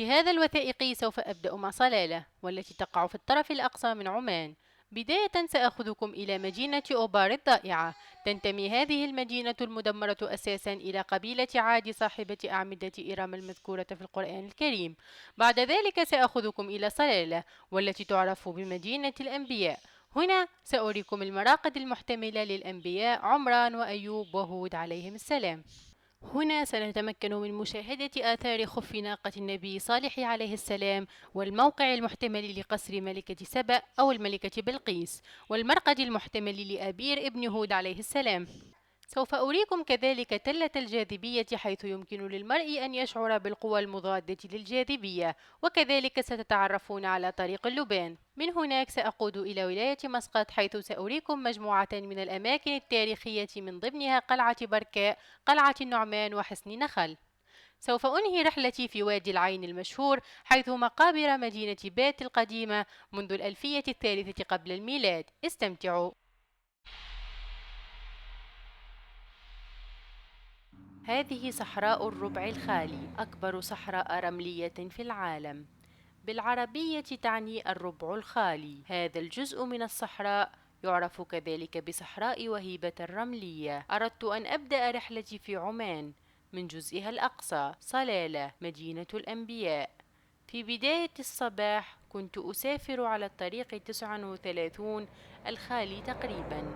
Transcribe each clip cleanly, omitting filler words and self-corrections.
في هذا الوثائقي سوف أبدأ مع صلالة، والتي تقع في الطرف الأقصى من عمان. بداية سأخذكم إلى مدينة أوبار الضائعة. تنتمي هذه المدينة المدمرة أساسا إلى قبيلة عاد صاحبة أعمدة إرم المذكورة في القرآن الكريم. بعد ذلك سأخذكم إلى صلالة، والتي تعرف بمدينة الأنبياء. هنا سأريكم المراقد المحتملة للأنبياء عمران وأيوب وهود عليهم السلام. هنا سنتمكن من مشاهدة آثار خف ناقة النبي صالح عليه السلام، والموقع المحتمل لقصر ملكة سبأ أو الملكة بلقيس، والمرقد المحتمل لأبير ابن هود عليه السلام. سوف أريكم كذلك تلة الجاذبية، حيث يمكن للمرء أن يشعر بالقوى المضادة للجاذبية، وكذلك ستتعرفون على طريق اللبان. من هناك سأقود إلى ولاية مسقط، حيث سأريكم مجموعة من الأماكن التاريخية، من ضمنها قلعة بركاء، قلعة النعمان، وحصن نخل. سوف أنهي رحلتي في وادي العين المشهور، حيث مقابر مدينة بات القديمة منذ الألفية الثالثة قبل الميلاد. استمتعوا. هذه صحراء الربع الخالي، أكبر صحراء رملية في العالم. بالعربية تعني الربع الخالي. هذا الجزء من الصحراء يعرف كذلك بصحراء وهيبة الرملية. أردت أن أبدأ رحلتي في عمان من جزئها الأقصى، صلالة، مدينة الأنبياء. في بداية الصباح كنت أسافر على الطريق 39 الخالي تقريبا،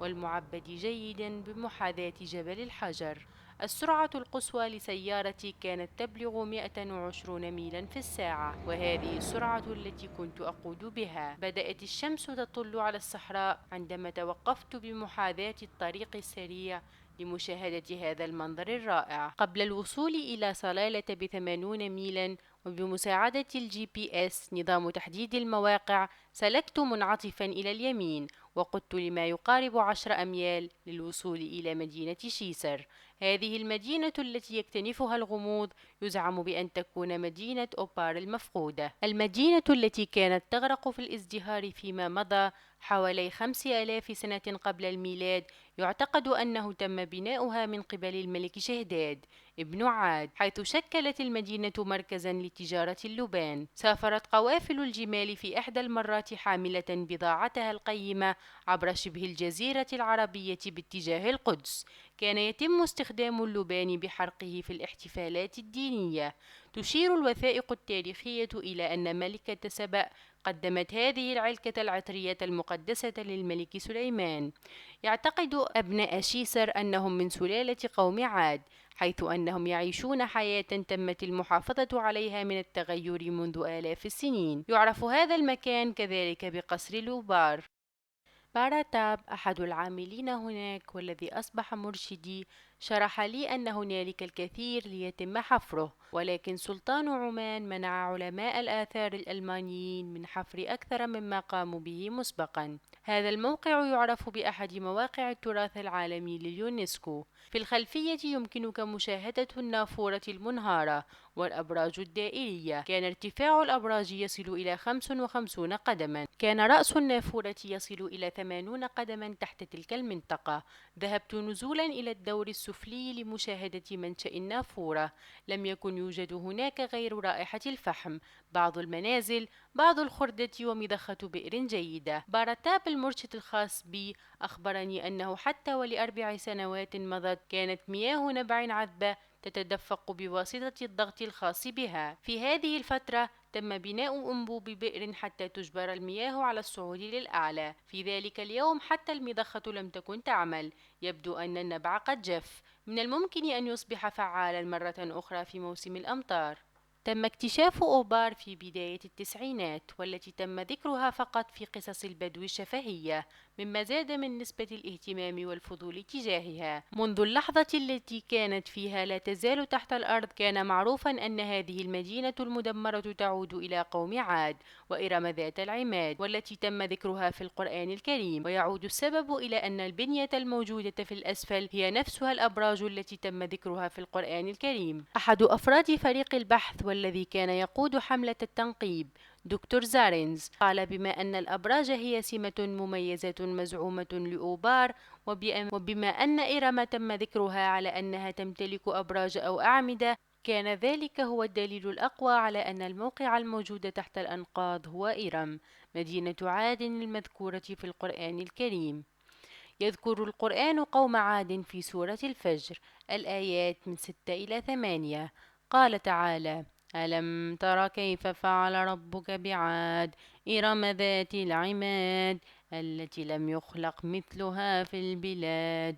والمعبد جيدا بمحاذاة جبل الحجر. السرعة القصوى لسيارتي كانت تبلغ 120 ميلا في الساعة، وهذه السرعة التي كنت أقود بها. بدأت الشمس تطل على الصحراء عندما توقفت بمحاذاة الطريق السريع لمشاهدة هذا المنظر الرائع. قبل الوصول إلى صلالة ب80 ميلا، وبمساعدة الجي بي اس نظام تحديد المواقع، سلكت منعطفا إلى اليمين، وقدت لما يقارب 10 أميال للوصول إلى مدينة شيسر. هذه المدينة التي يكتنفها الغموض يزعم بأن تكون مدينة أوبار المفقودة، المدينة التي كانت تغرق في الازدهار فيما مضى حوالي 5000 سنة قبل الميلاد. يعتقد أنه تم بناؤها من قبل الملك شهداد ابن عاد، حيث شكلت المدينة مركزا لتجارة اللبان. سافرت قوافل الجمال في إحدى المرات حاملة بضاعتها القيمة عبر شبه الجزيرة العربية باتجاه القدس. كان يتم استخدام اللبان بحرقه في الاحتفالات الدينية. تشير الوثائق التاريخية إلى أن ملكة سبأ قدمت هذه العلكة العطرية المقدسة للملك سليمان. يعتقد أبناء شيسر أنهم من سلالة قوم عاد، حيث أنهم يعيشون حياة تمت المحافظة عليها من التغير منذ آلاف السنين. يعرف هذا المكان كذلك بقصر لوبار. باراتاب أحد العاملين هناك والذي أصبح مرشدي شرح لي أن هنالك الكثير ليتم حفره، ولكن سلطان عمان منع علماء الآثار الألمانيين من حفر أكثر مما قاموا به مسبقا. هذا الموقع يعرف بأحد مواقع التراث العالمي لليونسكو. في الخلفية يمكنك مشاهدة النافورة المنهارة والأبراج الدائرية. كان ارتفاع الأبراج يصل إلى 55 قدما. كان رأس النافورة يصل إلى 80 قدما تحت تلك المنطقة. ذهبت نزولا إلى الدور السفلي لمشاهدة منشأ النافورة. لم يكن يوجد هناك غير رائحة الفحم، بعض المنازل، بعض الخردة، ومضخة بئر جيدة. بارتاب المرشد الخاص بي أخبرني أنه حتى ولأربع سنوات مضت كانت مياه نبع عذبة تتدفق بواسطة الضغط الخاص بها. في هذه الفترة تم بناء أنبوب بئر حتى تجبر المياه على الصعود للأعلى. في ذلك اليوم حتى المضخة لم تكن تعمل. يبدو أن النبع قد جف. من الممكن أن يصبح فعالا مرة أخرى في موسم الأمطار. تم اكتشاف أوبار في بداية التسعينات، والتي تم ذكرها فقط في قصص البدو الشفهية، مما زاد من نسبة الاهتمام والفضول تجاهها. منذ اللحظة التي كانت فيها لا تزال تحت الأرض، كان معروفا أن هذه المدينة المدمرة تعود إلى قوم عاد وإرم ذات العماد، والتي تم ذكرها في القرآن الكريم. ويعود السبب إلى أن البنية الموجودة في الأسفل هي نفسها الأبراج التي تم ذكرها في القرآن الكريم. أحد أفراد فريق البحث والذي كان يقود حملة التنقيب، دكتور زارينز، قال بما أن الأبراج هي سمة مميزة مزعومة لأوبار، وبما أن إرم تم ذكرها على أنها تمتلك أبراج أو أعمدة، كان ذلك هو الدليل الأقوى على أن الموقع الموجود تحت الأنقاض هو إرم، مدينة عاد المذكورة في القرآن الكريم. يذكر القرآن قوم عاد في سورة الفجر، الآيات من 6 إلى 8. قال تعالى: ألم تر كيف فعل ربك بعاد إرم ذات العماد التي لم يخلق مثلها في البلاد.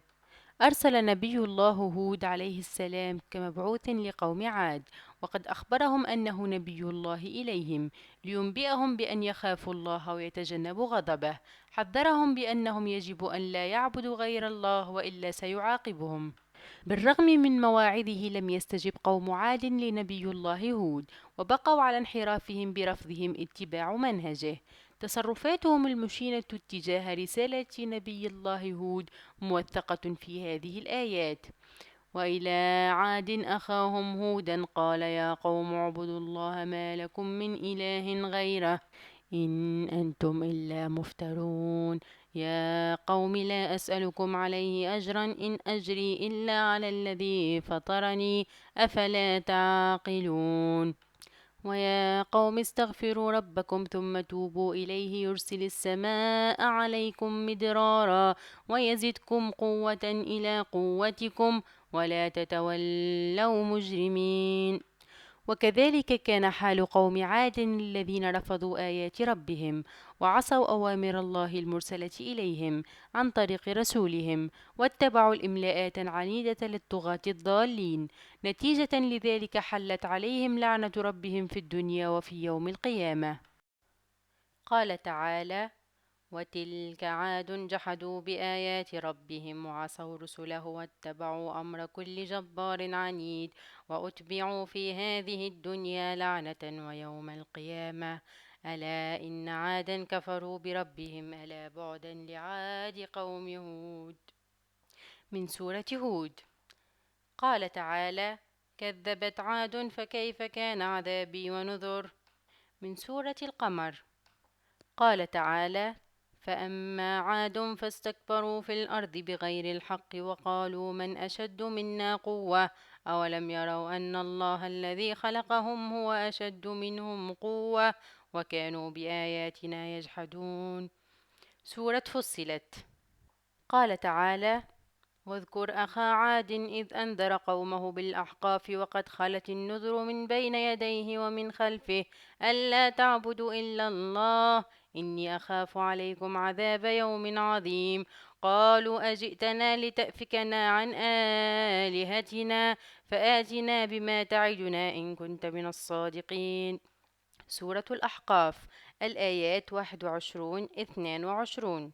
أرسل نبي الله هود عليه السلام كمبعوث لقوم عاد، وقد أخبرهم أنه نبي الله إليهم لينبئهم بأن يخافوا الله ويتجنبوا غضبه. حذرهم بأنهم يجب أن لا يعبدوا غير الله وإلا سيعاقبهم. بالرغم من مواعظه لم يستجب قوم عاد لنبي الله هود، وبقوا على انحرافهم برفضهم اتباع منهجه. تصرفاتهم المشينة تجاه رسالة نبي الله هود موثقة في هذه الآيات: وإلى عاد أخاهم هودا قال يا قوم اعبدوا الله ما لكم من إله غيره إن أنتم إلا مفترون. يا قوم لا أسألكم عليه أجرا إن أجري إلا على الذي فطرني أفلا تعقلون. ويا قوم استغفروا ربكم ثم توبوا إليه يرسل السماء عليكم مدرارا ويزدكم قوة إلى قوتكم ولا تتولوا مجرمين. وكذلك كان حال قوم عاد الذين رفضوا آيات ربهم وعصوا أوامر الله المرسلة إليهم عن طريق رسولهم، واتبعوا الإملاءات العنيدة للطغاة الضالين. نتيجة لذلك حلت عليهم لعنة ربهم في الدنيا وفي يوم القيامة. قال تعالى: وتلك عاد جحدوا بآيات ربهم وعصوا رسله واتبعوا أمر كل جبار عنيد وأتبعوا في هذه الدنيا لعنة ويوم القيامة ألا إن عادا كفروا بربهم ألا بعدا لعاد قوم هود. من سورة هود. قال تعالى: كذبت عاد فكيف كان عذابي ونذر. من سورة القمر. قال تعالى: فأما عاد فاستكبروا في الأرض بغير الحق وقالوا من أشد منا قوة أولم يروا أن الله الذي خلقهم هو أشد منهم قوة وكانوا بآياتنا يجحدون. سورة فصلت. قال تعالى: واذكر أخا عاد إذ أنذر قومه بالأحقاف وقد خلت النذر من بين يديه ومن خلفه ألا تعبدوا إلا الله إني أخاف عليكم عذاب يوم عظيم. قالوا أجئتنا لتأفكنا عن آلهتنا فآتنا بما تعدنا إن كنت من الصادقين. سورة الأحقاف، الآيات 21-22.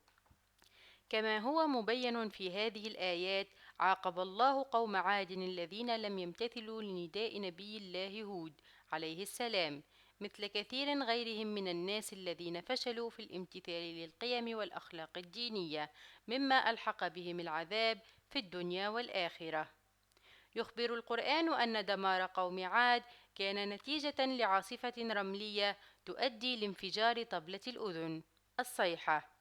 كما هو مبين في هذه الآيات، عاقب الله قوم عاد الذين لم يمتثلوا لنداء نبي الله هود عليه السلام، مثل كثير غيرهم من الناس الذين فشلوا في الامتثال للقيم والأخلاق الدينية، مما ألحق بهم العذاب في الدنيا والآخرة. يخبر القرآن أن دمار قوم عاد كان نتيجة لعاصفة رملية تؤدي لانفجار طبلة الأذن، الصيحة.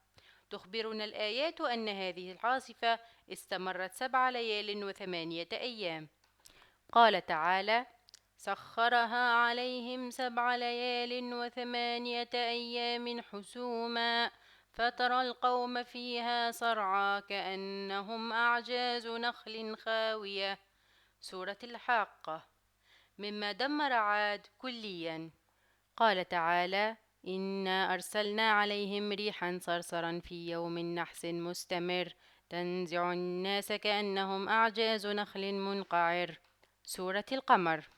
تخبرنا الآيات أن هذه العاصفة استمرت 7 ليال و8 أيام. قال تعالى: سخرها عليهم 7 ليال و8 أيام حسوما فترى القوم فيها صرعى كأنهم أعجاز نخل خاوية. سورة الحاقة. مما دمر عاد كليا. قال تعالى: إنا أرسلنا عليهم ريحا صرصرا في يوم نحس مستمر تنزع الناس كأنهم أعجاز نخل منقعر. سورة القمر.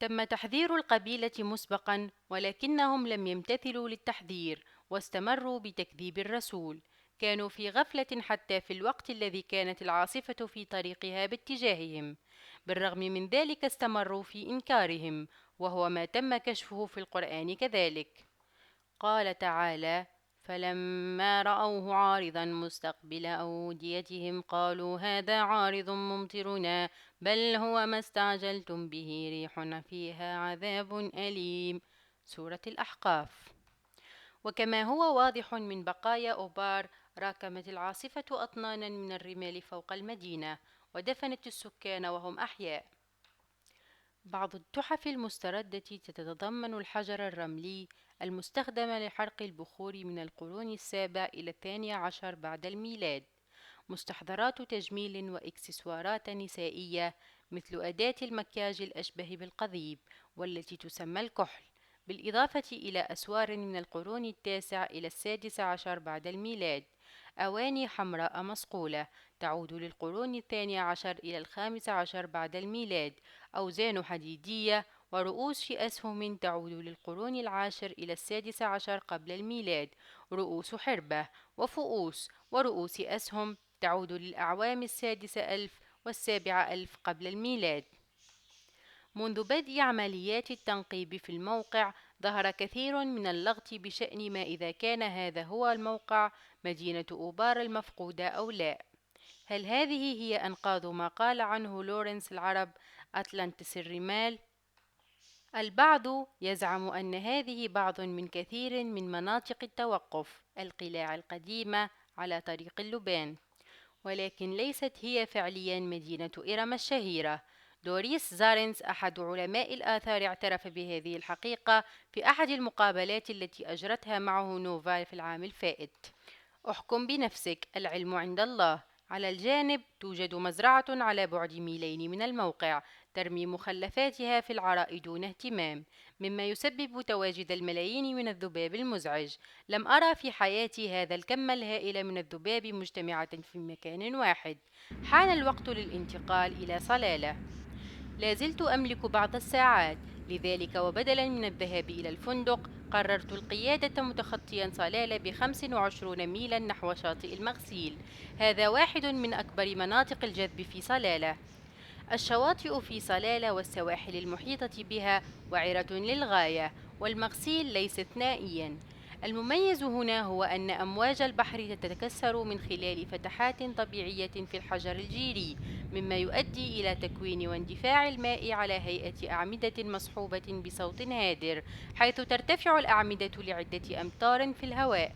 تم تحذير القبيلة مسبقا ولكنهم لم يمتثلوا للتحذير واستمروا بتكذيب الرسول. كانوا في غفلة حتى في الوقت الذي كانت العاصفة في طريقها باتجاههم. بالرغم من ذلك استمروا في إنكارهم، وهو ما تم كشفه في القرآن كذلك. قال تعالى: فلما رأوه عارضا مستقبل أوديتهم قالوا هذا عارض ممطرنا بل هو ما استعجلتم به ريح فيها عذاب أليم. سورة الأحقاف. وكما هو واضح من بقايا أوبار، راكمت العاصفة أطنانا من الرمال فوق المدينة ودفنت السكان وهم أحياء. بعض التحف المستردة تتضمن الحجر الرملي المستخدم لحرق البخور من القرون السابع إلى الثاني عشر بعد الميلاد، مستحضرات تجميل وإكسسوارات نسائية مثل أداة المكياج الأشبه بالقضيب والتي تسمى الكحل، بالإضافة إلى أسوار من القرون التاسع إلى السادس عشر بعد الميلاد، أواني حمراء مصقولة تعود للقرون الثاني عشر إلى الخامس عشر بعد الميلاد، أوزان حديدية ورؤوس في أسهم تعود للقرون العاشر إلى السادس عشر قبل الميلاد، رؤوس حربة وفؤوس ورؤوس أسهم تعود للأعوام السادسة ألف والسابعة ألف قبل الميلاد. منذ بدء عمليات التنقيب في الموقع ظهر كثير من اللغط بشأن ما إذا كان هذا هو الموقع مدينة أوبار المفقودة أو لا. هل هذه هي أنقاض ما قال عنه لورنس العرب أتلانتس الرمال؟ البعض يزعم أن هذه بعض من كثير من مناطق التوقف القلاع القديمة على طريق اللبان، ولكن ليست هي فعليا مدينة إرم الشهيرة. دوريس زارنس أحد علماء الآثار اعترف بهذه الحقيقة في أحد المقابلات التي أجرتها معه نوفا في العام الفائت. احكم بنفسك، العلم عند الله. على الجانب توجد مزرعة على بعد ميلين من الموقع ترمي مخلفاتها في العراء دون اهتمام، مما يسبب تواجد الملايين من الذباب المزعج. لم أرى في حياتي هذا الكم الهائل من الذباب مجتمعة في مكان واحد. حان الوقت للانتقال إلى صلالة. لا زلت أملك بعض الساعات، لذلك وبدلا من الذهاب إلى الفندق قررت القيادة متخطيا صلالة ب25 ميلا نحو شاطئ المغسيل. هذا واحد من أكبر مناطق الجذب في صلالة. الشواطئ في صلالة والسواحل المحيطة بها وعرة للغاية، والمغسيل ليس ثنائيا. المميز هنا هو أن أمواج البحر تتكسر من خلال فتحات طبيعية في الحجر الجيري، مما يؤدي إلى تكوين واندفاع الماء على هيئة أعمدة مصحوبة بصوت هادر، حيث ترتفع الأعمدة لعدة أمتار في الهواء.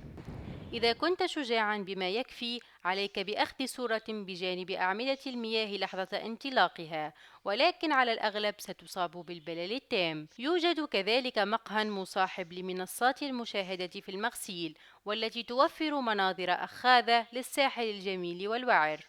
إذا كنت شجاعا بما يكفي، عليك بأخذ صورة بجانب أعمدة المياه لحظة انطلاقها، ولكن على الأغلب ستصاب بالبلل التام. يوجد كذلك مقهى مصاحب لمنصات المشاهدة في المغسيل، والتي توفر مناظر أخاذة للساحل الجميل والوعر.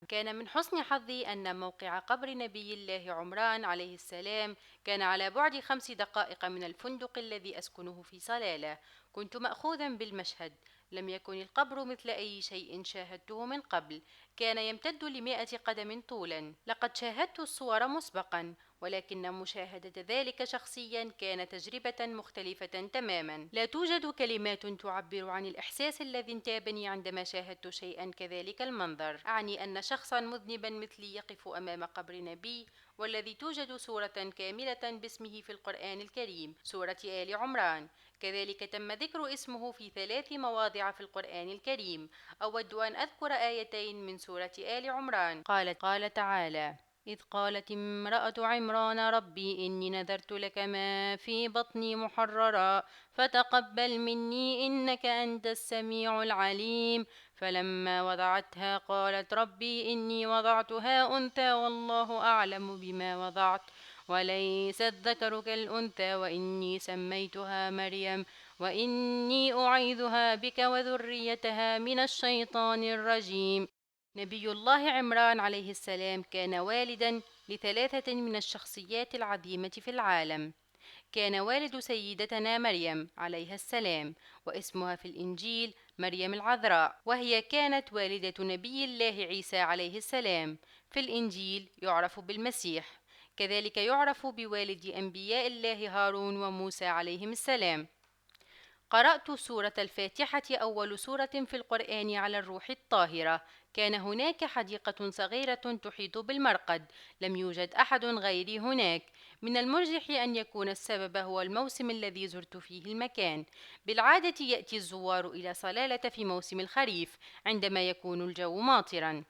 كان من حسن حظي أن موقع قبر نبي الله عمران عليه السلام كان على بعد 5 دقائق من الفندق الذي أسكنه في صلالة. كنت مأخوذا بالمشهد. لم يكن القبر مثل أي شيء شاهدته من قبل. كان يمتد ل100 قدم طولا. لقد شاهدت الصور مسبقا، ولكن مشاهدة ذلك شخصيا كان تجربة مختلفة تماما. لا توجد كلمات تعبر عن الإحساس الذي انتابني عندما شاهدت شيئا كذلك المنظر. أعني أن شخصا مذنبا مثلي يقف أمام قبر نبي، والذي توجد سورة كاملة باسمه في القرآن الكريم، سورة آل عمران. كذلك تم ذكر اسمه في 3 مواضع في القرآن الكريم. أود أن أذكر آيتين من سورة آل عمران. قال تعالى: إذ قالت امرأة عمران ربي إني نذرت لك ما في بطني محررا فتقبل مني إنك أنت السميع العليم. فلما وضعتها قالت ربي إني وضعتها أنثى والله أعلم بما وضعت وليس الذكر كالأنثى وإني سميتها مريم وإني أعيذها بك وذريتها من الشيطان الرجيم. نبي الله عمران عليه السلام كان والدا ل3 من الشخصيات العظيمة في العالم. كان والد سيدتنا مريم عليها السلام، واسمها في الإنجيل مريم العذراء، وهي كانت والدة نبي الله عيسى عليه السلام. في الإنجيل يعرف بالمسيح. كذلك يعرف بوالد أنبياء الله هارون وموسى عليهم السلام. قرأت سورة الفاتحة أول سورة في القرآن على الروح الطاهرة. كان هناك حديقة صغيرة تحيط بالمرقد. لم يوجد أحد غيري هناك. من المرجح أن يكون السبب هو الموسم الذي زرت فيه المكان. بالعادة يأتي الزوار إلى صلالة في موسم الخريف عندما يكون الجو ماطرا.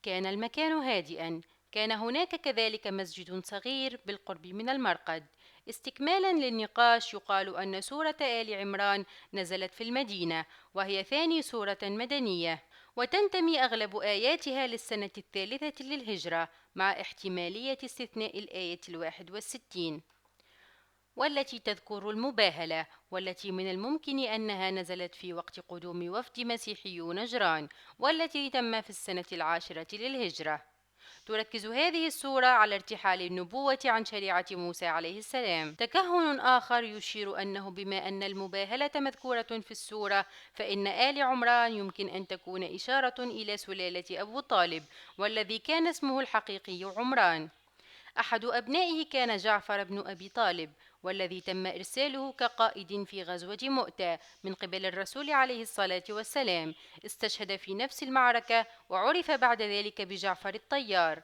كان المكان هادئا. كان هناك كذلك مسجد صغير بالقرب من المرقد. استكمالا للنقاش، يقال أن سورة آل عمران نزلت في المدينة، وهي ثاني سورة مدنية، وتنتمي أغلب آياتها للسنة الثالثة للهجرة، مع احتمالية استثناء الآية 61، والتي تذكر المباهلة، والتي من الممكن أنها نزلت في وقت قدوم وفد مسيحيو نجران، والتي تم في السنة 10 للهجرة. تركز هذه السورة على ارتحال النبوة عن شريعة موسى عليه السلام. تكهن آخر يشير أنه بما أن المباهلة مذكورة في السورة، فإن آل عمران يمكن أن تكون إشارة إلى سلالة أبو طالب، والذي كان اسمه الحقيقي عمران. أحد أبنائه كان جعفر بن أبي طالب، والذي تم إرساله كقائد في غزوة مؤتة من قبل الرسول عليه الصلاة والسلام. استشهد في نفس المعركة، وعرف بعد ذلك بجعفر الطيار.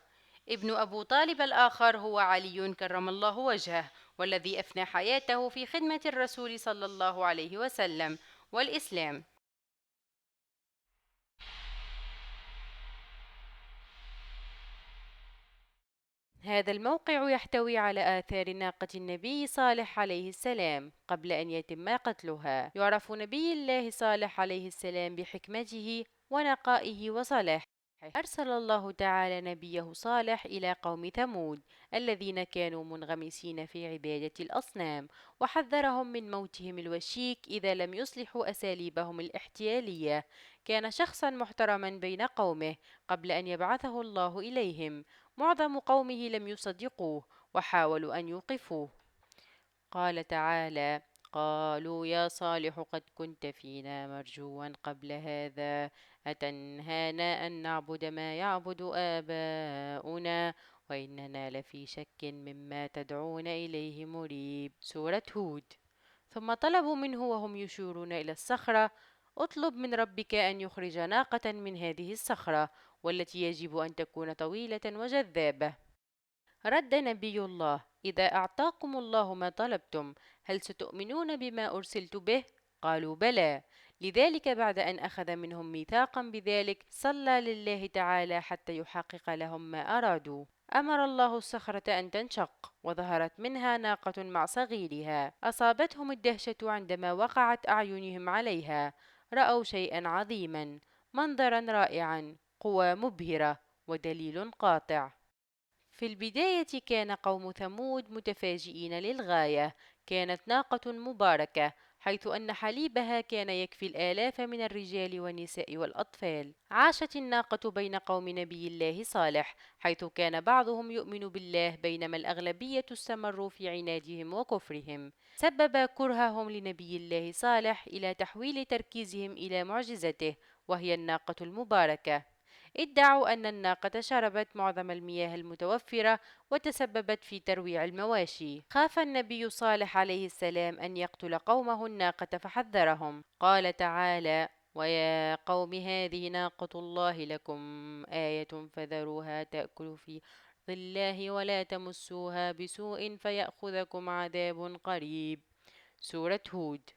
ابن أبو طالب الآخر هو علي كرم الله وجهه، والذي أفنى حياته في خدمة الرسول صلى الله عليه وسلم والإسلام. هذا الموقع يحتوي على آثار ناقة النبي صالح عليه السلام قبل أن يتم قتلها. يعرف نبي الله صالح عليه السلام بحكمته ونقائه وصلاحه. أرسل الله تعالى نبيه صالح إلى قوم ثمود الذين كانوا منغمسين في عبادة الأصنام، وحذرهم من موتهم الوشيك إذا لم يصلحوا أساليبهم الاحتيالية. كان شخصا محترما بين قومه قبل أن يبعثه الله إليهم. معظم قومه لم يصدقوه وحاولوا أن يوقفوه. قال تعالى: قالوا يا صالح قد كنت فينا مرجوا قبل هذا، أتنهانا أن نعبد ما يعبد آباؤنا وإننا لفي شك مما تدعون إليه مريب. سورة هود. ثم طلبوا منه وهم يشيرون إلى الصخرة: اطلب من ربك أن يخرج ناقة من هذه الصخرة، والتي يجب أن تكون طويلة وجذابة. رد نبي الله: إذا أعطاكم الله ما طلبتم، هل ستؤمنون بما أرسلت به؟ قالوا بلى. لذلك بعد أن أخذ منهم ميثاقا بذلك، صلى لله تعالى حتى يحقق لهم ما أرادوا. أمر الله الصخرة أن تنشق، وظهرت منها ناقة مع صغيرها. أصابتهم الدهشة عندما وقعت أعينهم عليها. رأوا شيئا عظيما، منظرا رائعا، قوى مبهرة، ودليل قاطع. في البداية كان قوم ثمود متفاجئين للغاية. كانت ناقة مباركة، حيث أن حليبها كان يكفي الآلاف من الرجال والنساء والأطفال. عاشت الناقة بين قوم نبي الله صالح، حيث كان بعضهم يؤمن بالله بينما الأغلبية استمروا في عنادهم وكفرهم. سبب كرههم لنبي الله صالح إلى تحويل تركيزهم إلى معجزته، وهي الناقة المباركة. ادعوا أن الناقة شربت معظم المياه المتوفرة وتسببت في ترويع المواشي. خاف النبي صالح عليه السلام أن يقتل قومه الناقة فحذرهم. قال تعالى: ويا قوم هذه ناقة الله لكم آية فذروها تأكل في أرض الله ولا تمسوها بسوء فيأخذكم عذاب قريب. سورة هود.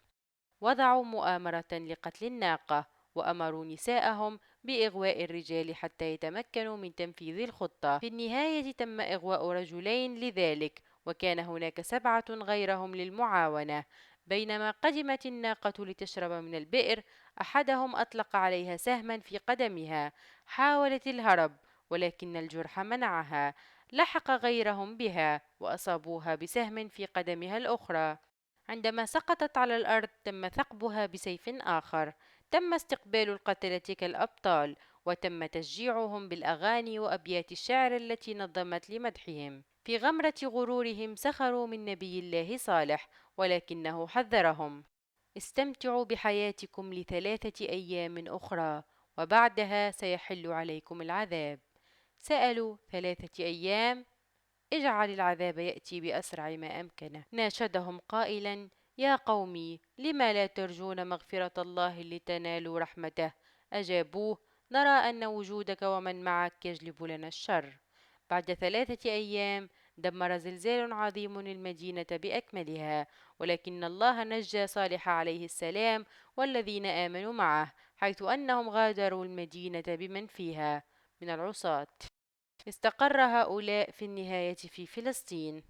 وضعوا مؤامرة لقتل الناقة، وأمروا نساءهم بإغواء الرجال حتى يتمكنوا من تنفيذ الخطة. في النهاية تم إغواء رجلين لذلك، وكان هناك 7 غيرهم للمعاونة. بينما قدمت الناقة لتشرب من البئر، أحدهم أطلق عليها سهما في قدمها. حاولت الهرب، ولكن الجرح منعها. لحق غيرهم بها وأصابوها بسهم في قدمها الأخرى. عندما سقطت على الأرض تم ثقبها بسيف آخر. تم استقبال القتلة كالأبطال، وتم تشجيعهم بالأغاني وأبيات الشعر التي نظمت لمدحهم. في غمرة غرورهم سخروا من نبي الله صالح، ولكنه حذرهم: استمتعوا بحياتكم ل3 أيام أخرى، وبعدها سيحل عليكم العذاب. سألوا: 3 أيام؟ اجعل العذاب يأتي بأسرع ما أمكنه. ناشدهم قائلا: يا قومي، لما لا ترجون مغفرة الله لتنالوا رحمته؟ أجابوه: نرى أن وجودك ومن معك يجلب لنا الشر. بعد 3 أيام دمر زلزال عظيم المدينة بأكملها، ولكن الله نجى صالح عليه السلام والذين آمنوا معه، حيث أنهم غادروا المدينة بمن فيها من العصاة. استقر هؤلاء في النهاية في فلسطين.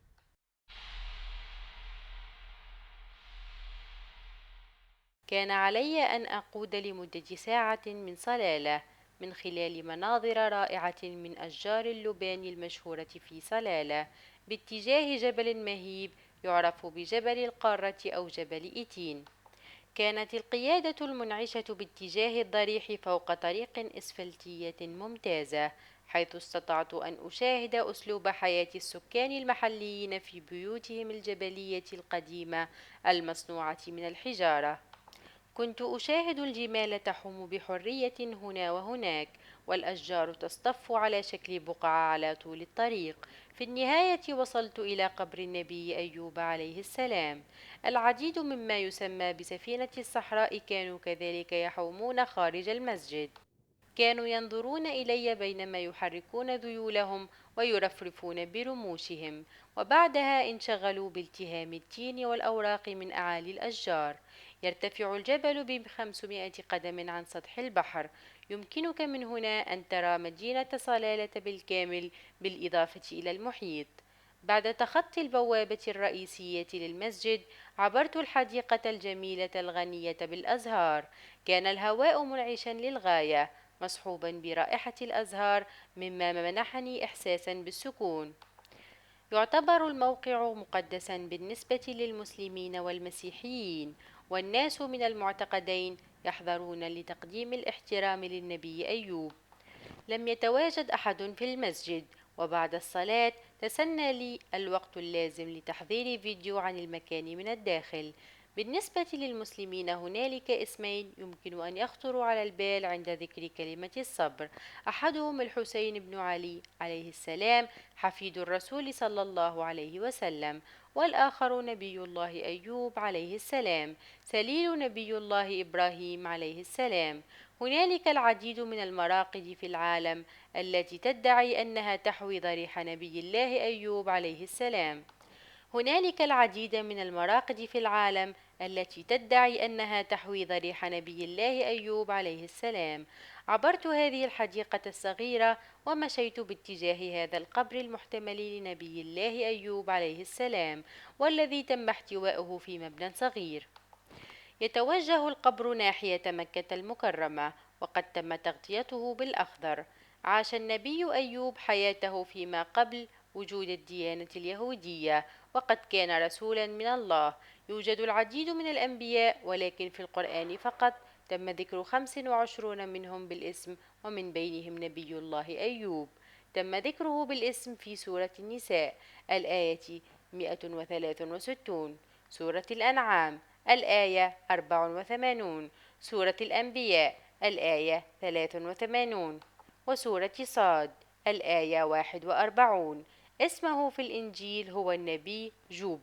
كان علي أن أقود لمدة ساعة من صلالة، من خلال مناظر رائعة من أشجار اللبان المشهورة في صلالة باتجاه جبل مهيب يعرف بجبل القارة أو جبل إيتين. كانت القيادة المنعشة باتجاه الضريح فوق طريق إسفلتية ممتازة، حيث استطعت أن أشاهد أسلوب حياة السكان المحليين في بيوتهم الجبلية القديمة المصنوعة من الحجارة. كنت أشاهد الجمال تحوم بحرية هنا وهناك، والأشجار تصطف على شكل بقعة على طول الطريق. في النهاية وصلت إلى قبر النبي أيوب عليه السلام. العديد مما يسمى بسفينة الصحراء كانوا كذلك يحومون خارج المسجد. كانوا ينظرون إلي بينما يحركون ذيولهم ويرفرفون برموشهم، وبعدها انشغلوا بالتهام التين والأوراق من أعالي الأشجار. يرتفع الجبل ب500 قدم عن سطح البحر. يمكنك من هنا أن ترى مدينة صلالة بالكامل بالإضافة إلى المحيط. بعد تخطي البوابة الرئيسية للمسجد، عبرت الحديقة الجميلة الغنية بالأزهار. كان الهواء منعشا للغاية، مصحوبا برائحة الأزهار، مما منحني إحساسا بالسكون. يعتبر الموقع مقدسا بالنسبة للمسلمين والمسيحيين، والناس من المعتقدين يحضرون لتقديم الاحترام للنبي أيوب. لم يتواجد أحد في المسجد، وبعد الصلاة تسنى لي الوقت اللازم لتحضير فيديو عن المكان من الداخل. بالنسبة للمسلمين هنالك اسمين يمكن أن يخطروا على البال عند ذكر كلمة الصبر. أحدهم الحسين بن علي عليه السلام، حفيد الرسول صلى الله عليه وسلم، والآخر نبي الله أيوب عليه السلام، سليل نبي الله إبراهيم عليه السلام. هنالك العديد من المراقد في العالم التي تدعي أنها تحوي ضريح نبي الله أيوب عليه السلام. هنالك العديد من المراقد في العالم التي تدعي أنها تحوي ضريح نبي الله أيوب عليه السلام. عبرت هذه الحديقة الصغيرة ومشيت باتجاه هذا القبر المحتمل لنبي الله أيوب عليه السلام، والذي تم احتواؤه في مبنى صغير. يتوجه القبر ناحية مكة المكرمة، وقد تم تغطيته بالأخضر. عاش النبي أيوب حياته فيما قبل وجود الديانة اليهودية، وقد كان رسولا من الله. يوجد العديد من الأنبياء، ولكن في القرآن فقط تم ذكر 25 منهم بالاسم، ومن بينهم نبي الله أيوب. تم ذكره بالاسم في سورة النساء الآية 163، سورة الأنعام الآية 84، سورة الأنبياء الآية 83، وسورة صاد الآية 41. اسمه في الإنجيل هو النبي جوب.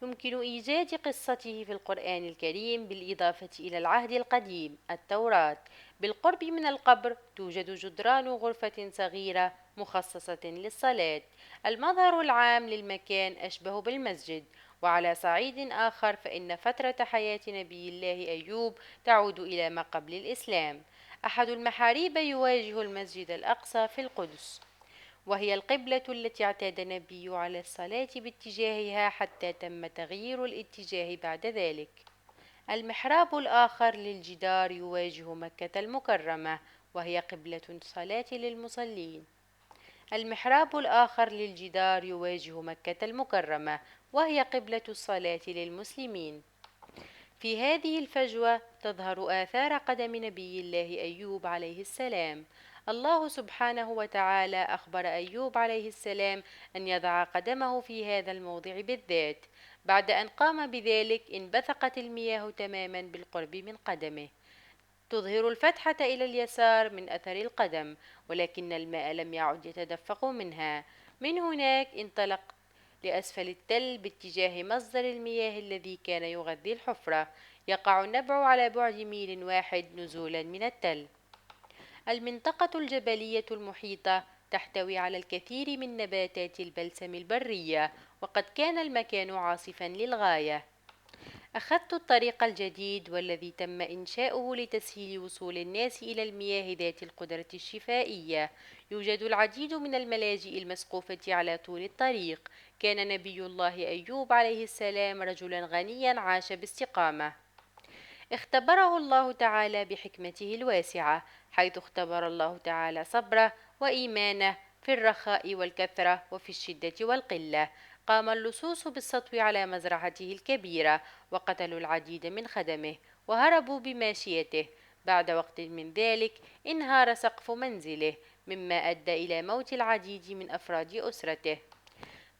يمكن إيجاد قصته في القرآن الكريم بالإضافة إلى العهد القديم التوراة. بالقرب من القبر توجد جدران غرفة صغيرة مخصصة للصلاة. المظهر العام للمكان أشبه بالمسجد. وعلى صعيد آخر فإن فترة حياة نبي الله أيوب تعود إلى ما قبل الإسلام. أحد المحاريب يواجه المسجد الأقصى في القدس، وهي القبلة التي اعتاد النبي على الصلاة باتجاهها حتى تم تغيير الاتجاه بعد ذلك. المحراب الآخر للجدار يواجه مكة المكرمة، وهي قبلة الصلاة للمصلين. المحراب الآخر للجدار يواجه مكة المكرمة، وهي قبلة الصلاة للمسلمين. في هذه الفجوة تظهر آثار قدم نبي الله أيوب عليه السلام. الله سبحانه وتعالى أخبر أيوب عليه السلام أن يضع قدمه في هذا الموضع بالذات. بعد أن قام بذلك انبثقت المياه تماما بالقرب من قدمه، تظهر الفتحة إلى اليسار من أثر القدم، ولكن الماء لم يعد يتدفق منها. من هناك انطلق لأسفل التل باتجاه مصدر المياه الذي كان يغذي الحفرة. يقع النبع على بعد ميل واحد نزولا من التل. المنطقة الجبلية المحيطة تحتوي على الكثير من نباتات البلسم البرية، وقد كان المكان عاصفا للغاية. أخذت الطريق الجديد والذي تم إنشاؤه لتسهيل وصول الناس إلى المياه ذات القدرة الشفائية. يوجد العديد من الملاجئ المسقوفة على طول الطريق. كان نبي الله أيوب عليه السلام رجلا غنيا عاش باستقامة. اختبره الله تعالى بحكمته الواسعة، حيث اختبر الله تعالى صبره وإيمانه في الرخاء والكثرة وفي الشدة والقلة. قام اللصوص بالسطو على مزرعته الكبيرة، وقتلوا العديد من خدمه، وهربوا بماشيته. بعد وقت من ذلك انهار سقف منزله، مما أدى إلى موت العديد من أفراد أسرته.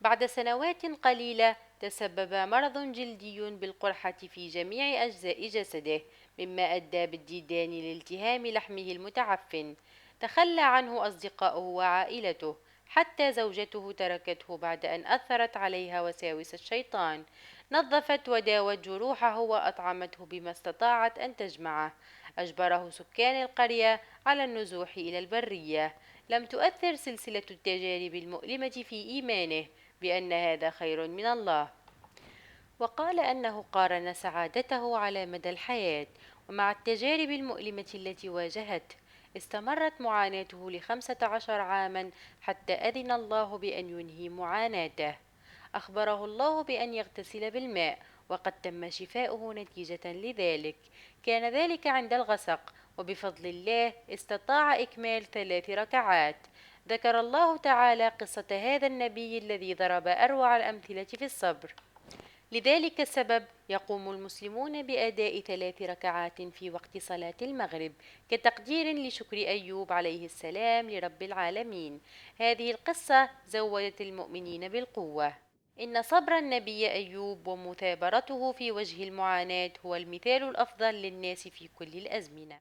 بعد سنوات قليلة تسبب مرض جلدي بالقرحة في جميع أجزاء جسده، مما أدى بالديدان لالتهام لحمه المتعفن. تخلى عنه أصدقاؤه وعائلته، حتى زوجته تركته بعد أن أثرت عليها وساوس الشيطان. نظفت وداوت جروحه وأطعمته بما استطاعت أن تجمعه. أجبره سكان القرية على النزوح إلى البرية. لم تؤثر سلسلة التجارب المؤلمة في إيمانه بأن هذا خير من الله، وقال أنه قارن سعادته على مدى الحياة ومع التجارب المؤلمة التي واجهته. استمرت معاناته ل15 عاما حتى أذن الله بأن ينهي معاناته. أخبره الله بأن يغتسل بالماء، وقد تم شفاؤه نتيجة لذلك. كان ذلك عند الغسق، وبفضل الله استطاع إكمال 3 ركعات. ذكر الله تعالى قصة هذا النبي الذي ضرب أروع الأمثلة في الصبر. لذلك السبب يقوم المسلمون بأداء 3 ركعات في وقت صلاة المغرب، كتقدير لشكر أيوب عليه السلام لرب العالمين. هذه القصة زودت المؤمنين بالقوة. إن صبر النبي أيوب ومثابرته في وجه المعاناة هو المثال الأفضل للناس في كل الأزمنة.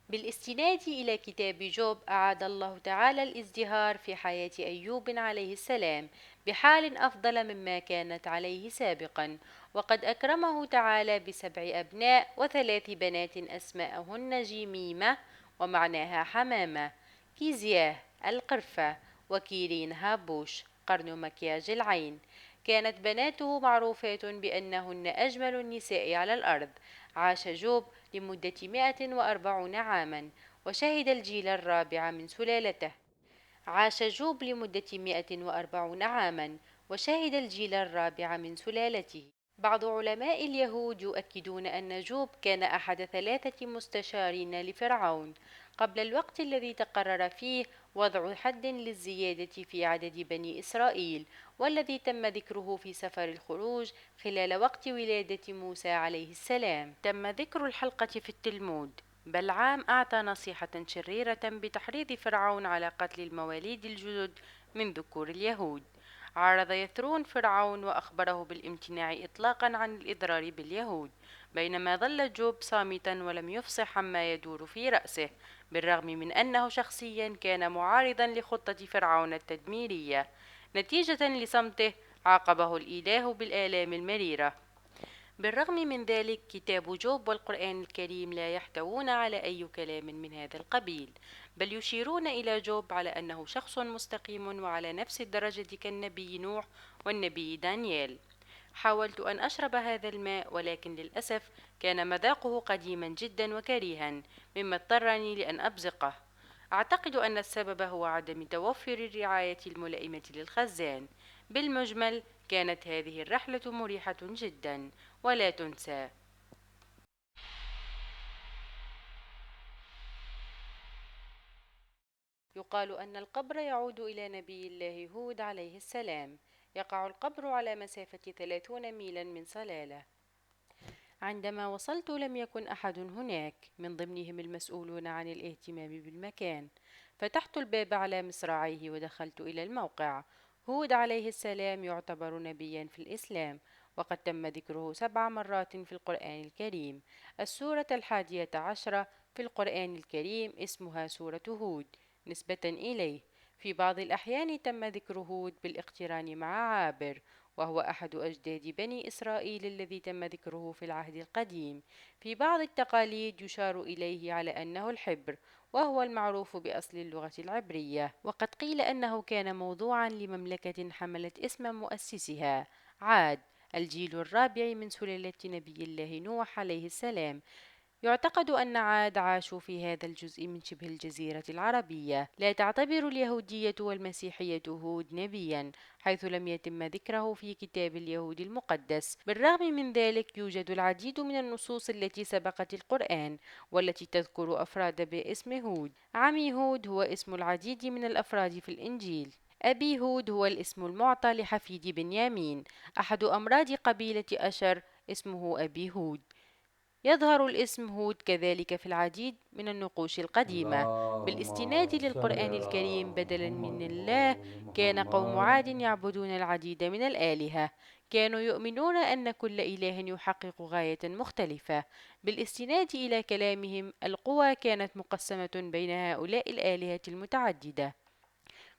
بالاستناد إلى كتاب جوب أعاد الله تعالى الازدهار في حياة أيوب عليه السلام بحال أفضل مما كانت عليه سابقا، وقد أكرمه تعالى ب7 أبناء و3 بنات أسماءهن جيميمة ومعناها حمامة، كيزياه القرفة، وكيرين هابوش قرن مكياج العين. كانت بناته معروفات بأنهن أجمل النساء على الأرض. عاش جوب لمدة 140 عاما، وشهد الجيل الرابع من سلالته. عاش جوب لمدة 140 عاما، وشهد الجيل الرابع من سلالته. بعض علماء اليهود يؤكدون أن جوب كان أحد 3 مستشارين لفرعون قبل الوقت الذي تقرر فيه وضع حد للزيادة في عدد بني إسرائيل، والذي تم ذكره في سفر الخروج خلال وقت ولادة موسى عليه السلام. تم ذكر الحلقة في التلمود. بلعام أعطى نصيحة شريرة بتحريض فرعون على قتل المواليد الجدد من ذكور اليهود. عارض يثرون فرعون وأخبره بالامتناع إطلاقا عن الإضرار باليهود، بينما ظل جوب صامتا ولم يفصح عما يدور في رأسه، بالرغم من أنه شخصيا كان معارضا لخطة فرعون التدميرية. نتيجة لصمته عاقبه الإله بالآلام المريرة. بالرغم من ذلك كتاب جوب والقرآن الكريم لا يحتوون على أي كلام من هذا القبيل، بل يشيرون إلى جوب على أنه شخص مستقيم وعلى نفس الدرجة كالنبي نوح والنبي دانيال. حاولت أن أشرب هذا الماء، ولكن للأسف كان مذاقه قديما جدا وكريها، مما اضطرني لأن أبزقه. أعتقد أن السبب هو عدم توفر الرعاية الملائمة للخزان. بالمجمل كانت هذه الرحلة مريحة جدا ولا تنسى. يقال أن القبر يعود إلى نبي الله هود عليه السلام. يقع القبر على مسافة 30 ميلا من صلالة. عندما وصلت لم يكن أحد هناك، من ضمنهم المسؤولون عن الاهتمام بالمكان. فتحت الباب على مصراعيه ودخلت إلى الموقع. هود عليه السلام يعتبر نبيا في الإسلام، وقد تم ذكره 7 مرات في القرآن الكريم. السورة 11 في القرآن الكريم اسمها سورة هود نسبة إليه. في بعض الأحيان تم ذكر هود بالاقتران مع عابر، وهو أحد أجداد بني إسرائيل الذي تم ذكره في العهد القديم. في بعض التقاليد يشار إليه على أنه الحبر، وهو المعروف بأصل اللغة العبرية، وقد قيل أنه كان موضوعا لمملكة حملت اسم مؤسسها عاد، الجيل الرابع من سلالة نبي الله نوح عليه السلام. يعتقد أن عاد عاشوا في هذا الجزء من شبه الجزيرة العربية. لا تعتبر اليهودية والمسيحية هود نبيا، حيث لم يتم ذكره في كتاب اليهود المقدس. بالرغم من ذلك يوجد العديد من النصوص التي سبقت القرآن والتي تذكر أفراد باسم هود. عمي هود هو اسم العديد من الأفراد في الإنجيل. أبي هود هو الاسم المعطى لحفيد بنيامين، أحد أمراض قبيلة أشر، اسمه أبي هود. يظهر الاسم هود كذلك في العديد من النقوش القديمة. بالاستناد اللهم صل للقرآن على الكريم بدلا من محمد الله، وآل كان قوم عاد محمد. يعبدون العديد من الآلهة. كانوا يؤمنون أن كل إله يحقق غاية مختلفة. بالاستناد إلى كلامهم، القوى كانت مقسمة بين هؤلاء الآلهة المتعددة.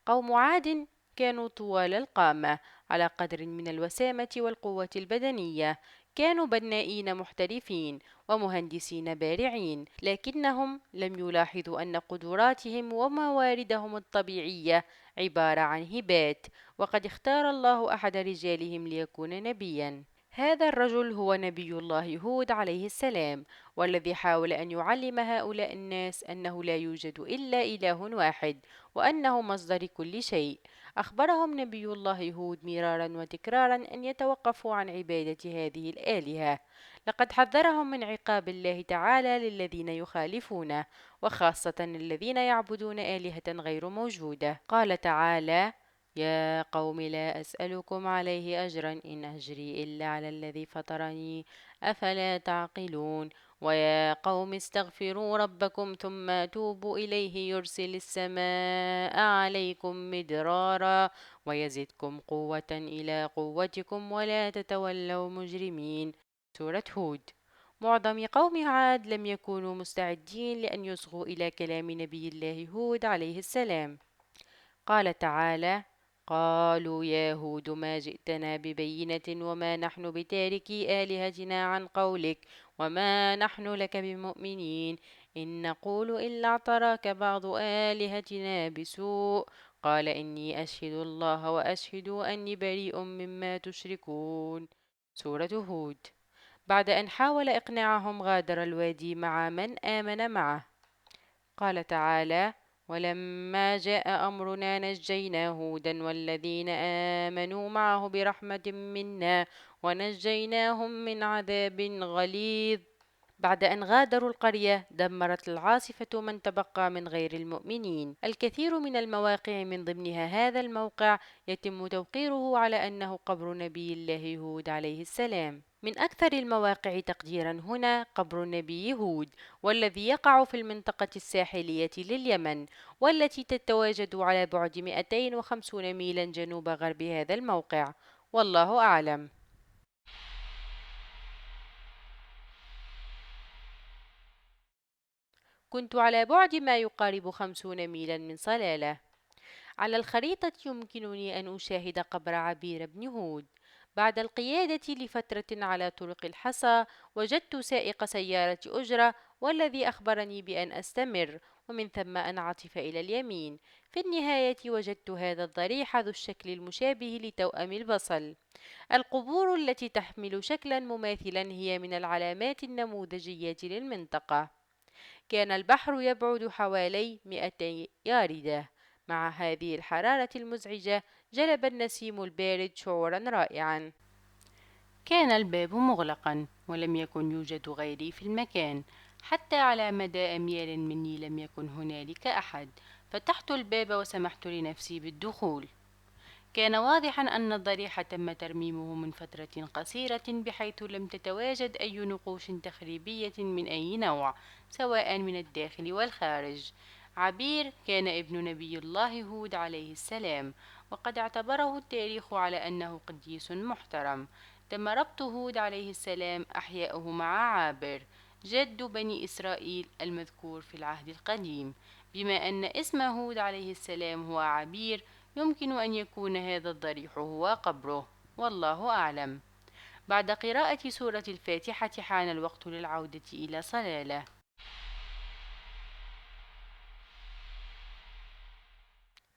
قوم عاد كانوا طوال القامة، على قدر من الوسامة والقوة البدنية. كانوا بنائين محترفين ومهندسين بارعين، لكنهم لم يلاحظوا أن قدراتهم ومواردهم الطبيعية عبارة عن هبات، وقد اختار الله أحد رجالهم ليكون نبيا. هذا الرجل هو نبي الله هود عليه السلام، والذي حاول أن يعلم هؤلاء الناس أنه لا يوجد إلا إله واحد، وأنه مصدر كل شيء. أخبرهم نبي الله هود مرارا وتكرارا أن يتوقفوا عن عبادة هذه الآلهة. لقد حذرهم من عقاب الله تعالى للذين يخالفونه، وخاصة الذين يعبدون آلهة غير موجودة. قال تعالى: يا قوم لا أسألكم عليه أجرا، إن أجري إلا على الذي فطرني، أفلا تعقلون. ويا قوم استغفروا ربكم ثم توبوا إليه يرسل السماء عليكم مدرارا ويزدكم قوة إلى قوتكم ولا تتولوا مجرمين. سورة هود. معظم قوم عاد لم يكونوا مستعدين لأن يصغوا إلى كلام نبي الله هود عليه السلام. قال تعالى: قالوا يا هود ما جئتنا ببينة وما نحن بتاركي آلهتنا عن قولك، وما نحن لك بمؤمنين، إن نقول إلا اعتراك بعض آلهتنا بسوء. قال إني أشهد الله وأشهدوا أني بريء مما تشركون. سورة هود. بعد أن حاول إقناعهم غادر الوادي مع من آمن معه. قال تعالى: ولما جاء أمرنا نجينا هودا والذين آمنوا معه برحمة منا ونجيناهم من عذاب غليظ. بعد أن غادروا القرية، دمرت العاصفة من تبقى من غير المؤمنين. الكثير من المواقع من ضمنها هذا الموقع يتم توقيره على أنه قبر نبي الله هود عليه السلام. من أكثر المواقع تقديرا هنا قبر النبي هود، والذي يقع في المنطقة الساحلية لليمن، والتي تتواجد على بعد 250 ميلا جنوب غرب هذا الموقع. والله أعلم. كنت على بعد ما يقارب 50 ميلا من صلالة. على الخريطة يمكنني أن أشاهد قبر عبير بن هود. بعد القيادة لفترة على طرق الحصى، وجدت سائق سيارة أجرة، والذي أخبرني بأن أستمر، ومن ثم أنعطف إلى اليمين. في النهاية وجدت هذا الضريح ذو الشكل المشابه لتوأم البصل. القبور التي تحمل شكلا مماثلا هي من العلامات النموذجية للمنطقة. كان البحر يبعد حوالي 200 ياردة. مع هذه الحرارة المزعجة، جلب النسيم البارد شعورا رائعا. كان الباب مغلقا، ولم يكن يوجد غيري في المكان. حتى على مدى أميال مني لم يكن هنالك أحد. فتحت الباب وسمحت لنفسي بالدخول. كان واضحا أن الضريح تم ترميمه من فترة قصيرة، بحيث لم تتواجد أي نقوش تخريبية من أي نوع، سواء من الداخل والخارج. عبير كان ابن نبي الله هود عليه السلام، وقد اعتبره التاريخ على أنه قديس محترم. تم ربط هود عليه السلام أحياؤه مع عابر، جد بني إسرائيل المذكور في العهد القديم. بما أن اسم هود عليه السلام هو عبير، يمكن أن يكون هذا الضريح هو قبره. والله أعلم. بعد قراءة سورة الفاتحة حان الوقت للعودة إلى صلالة.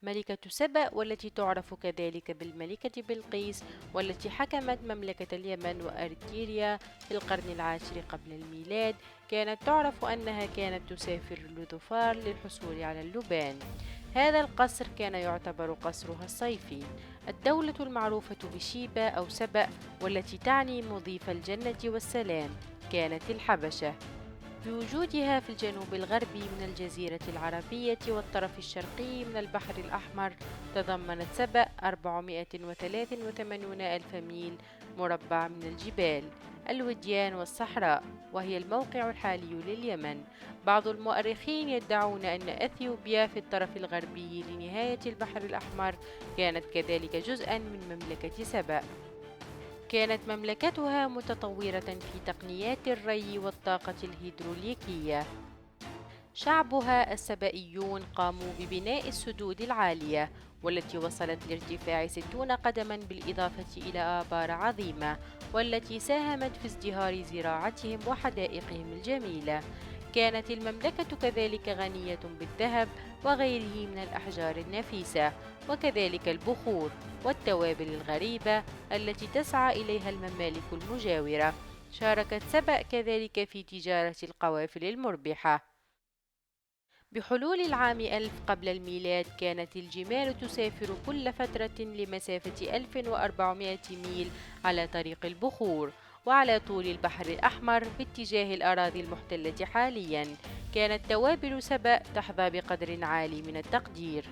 ملكة سبأ والتي تعرف كذلك بالملكة بلقيس، والتي حكمت مملكة اليمن وأريتريا في القرن العاشر قبل الميلاد، كانت تعرف أنها كانت تسافر للظفار للحصول على اللبان. هذا القصر كان يعتبر قصرها الصيفي. الدولة المعروفة بشيبة أو سبأ، والتي تعني مضيف الجنة والسلام، كانت الحبشة، بوجودها في الجنوب الغربي من الجزيرة العربية والطرف الشرقي من البحر الأحمر. تضمنت سبأ 483 ألف ميل مربع من الجبال، الوديان والصحراء، وهي الموقع الحالي لليمن. بعض المؤرخين يدعون أن أثيوبيا في الطرف الغربي لنهاية البحر الأحمر كانت كذلك جزءا من مملكة سبأ. كانت مملكتها متطورة في تقنيات الري والطاقة الهيدروليكية. شعبها السبائيون قاموا ببناء السدود العالية، والتي وصلت لارتفاع 60 قدما، بالإضافة إلى آبار عظيمة، والتي ساهمت في ازدهار زراعتهم وحدائقهم الجميلة. كانت المملكة كذلك غنية بالذهب وغيره من الأحجار النفيسة، وكذلك البخور والتوابل الغريبة التي تسعى إليها الممالك المجاورة. شاركت سبأ كذلك في تجارة القوافل المربحة. بحلول العام 1000 قبل الميلاد، كانت الجمال تسافر كل فترة لمسافة 1400 ميل على طريق البخور، وعلى طول البحر الأحمر باتجاه الأراضي المحتلة حاليا. كانت توابل سبأ تحظى بقدر عالي من التقدير.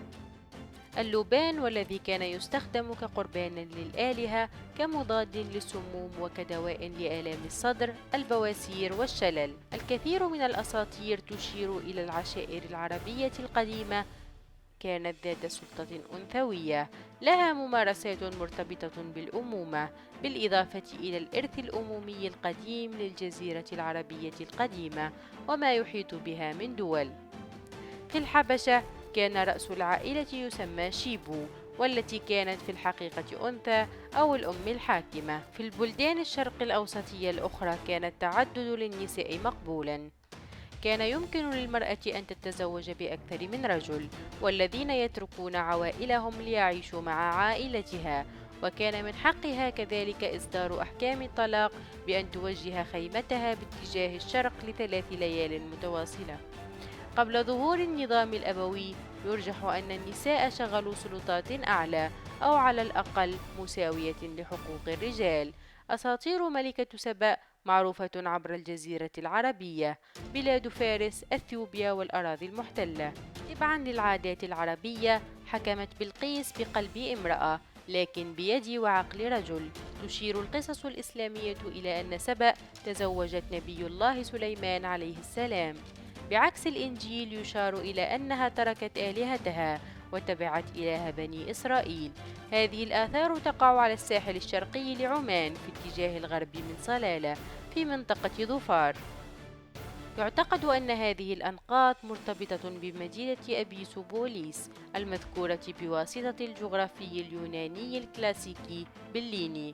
اللبان، والذي كان يستخدم كقربان للآلهة، كمضاد للسموم وكدواء لآلام الصدر، البواسير والشلل. الكثير من الأساطير تشير إلى العشائر العربية القديمة كانت ذات سلطة أنثوية لها ممارسات مرتبطة بالأمومة، بالإضافة إلى الإرث الأمومي القديم للجزيرة العربية القديمة وما يحيط بها من دول. في الحبشة، كان رأس العائلة يسمى شيبو، والتي كانت في الحقيقة أنثى أو الأم الحاكمة. في البلدان الشرق الأوسطية الأخرى، كان التعدد للنساء مقبولا. كان يمكن للمرأة أن تتزوج بأكثر من رجل، والذين يتركون عوائلهم ليعيشوا مع عائلتها. وكان من حقها كذلك إصدار أحكام الطلاق بأن توجه خيمتها باتجاه الشرق ل3 ليال متواصلة. قبل ظهور النظام الأبوي، يرجح أن النساء شغلوا سلطات أعلى، أو على الأقل مساوية لحقوق الرجال. أساطير ملكة سبأ معروفة عبر الجزيرة العربية، بلاد فارس، أثيوبيا والأراضي المحتلة. تبعا للعادات العربية، حكمت بلقيس بقلب امرأة، لكن بيد وعقل رجل. تشير القصص الإسلامية إلى أن سبأ تزوجت نبي الله سليمان عليه السلام. بعكس الإنجيل، يشار إلى أنها تركت آلهتها وتبعت إله بني إسرائيل. هذه الآثار تقع على الساحل الشرقي لعمان في اتجاه الغرب من صلالة في منطقة ظفار. يعتقد أن هذه الأنقاض مرتبطة بمدينة أبيسو بوليس المذكورة بواسطة الجغرافي اليوناني الكلاسيكي بليني.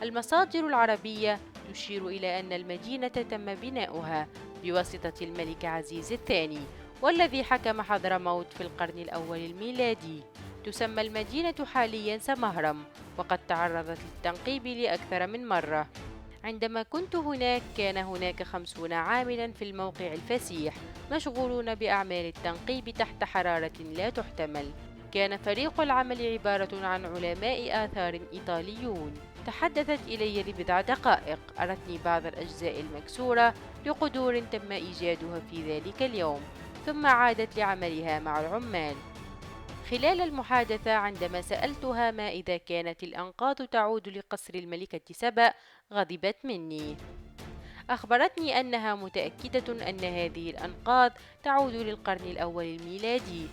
المصادر العربية تشير إلى أن المدينة تم بناؤها بواسطة الملك عزيز الثاني، والذي حكم حضرموت في القرن الأول الميلادي. تسمى المدينة حاليا سمهرم، وقد تعرضت للتنقيب لأكثر من مرة. عندما كنت هناك، كان هناك 50 عاملا في الموقع الفسيح مشغولون بأعمال التنقيب تحت حرارة لا تحتمل. كان فريق العمل عبارة عن علماء آثار إيطاليون. تحدثت إلي لبضع دقائق، أرتني بعض الأجزاء المكسورة لقدور تم إيجادها في ذلك اليوم، ثم عادت لعملها مع العمال. خلال المحادثة، عندما سألتها ما إذا كانت الأنقاض تعود لقصر الملكة سبأ، غضبت مني. أخبرتني أنها متأكدة أن هذه الأنقاض تعود للقرن الأول الميلادي،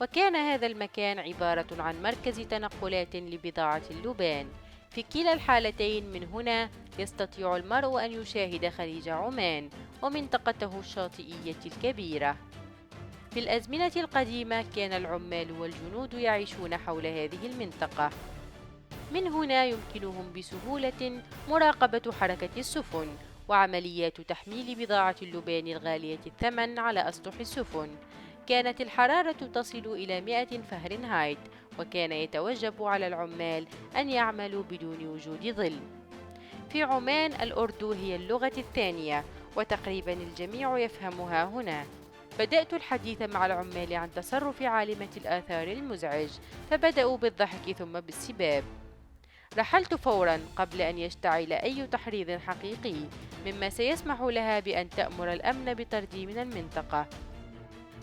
وكان هذا المكان عبارة عن مركز تنقلات لبضاعة اللبان. في كلا الحالتين، من هنا يستطيع المرء أن يشاهد خليج عمان ومنطقته الشاطئية الكبيرة. في الأزمنة القديمة، كان العمال والجنود يعيشون حول هذه المنطقة. من هنا يمكنهم بسهولة مراقبة حركة السفن وعمليات تحميل بضاعة اللبان الغالية الثمن على أسطح السفن. كانت الحرارة تصل إلى 100 فهرنهايت، وكان يتوجب على العمال أن يعملوا بدون وجود ظل. في عمان الأردو هي اللغة الثانية، وتقريبا الجميع يفهمها هنا. بدأت الحديث مع العمال عن تصرف عالمة الآثار المزعج، فبدأوا بالضحك ثم بالسباب. رحلت فورا قبل أن يشتعل أي تحريض حقيقي، مما سيسمح لها بأن تأمر الأمن بطردي من المنطقة.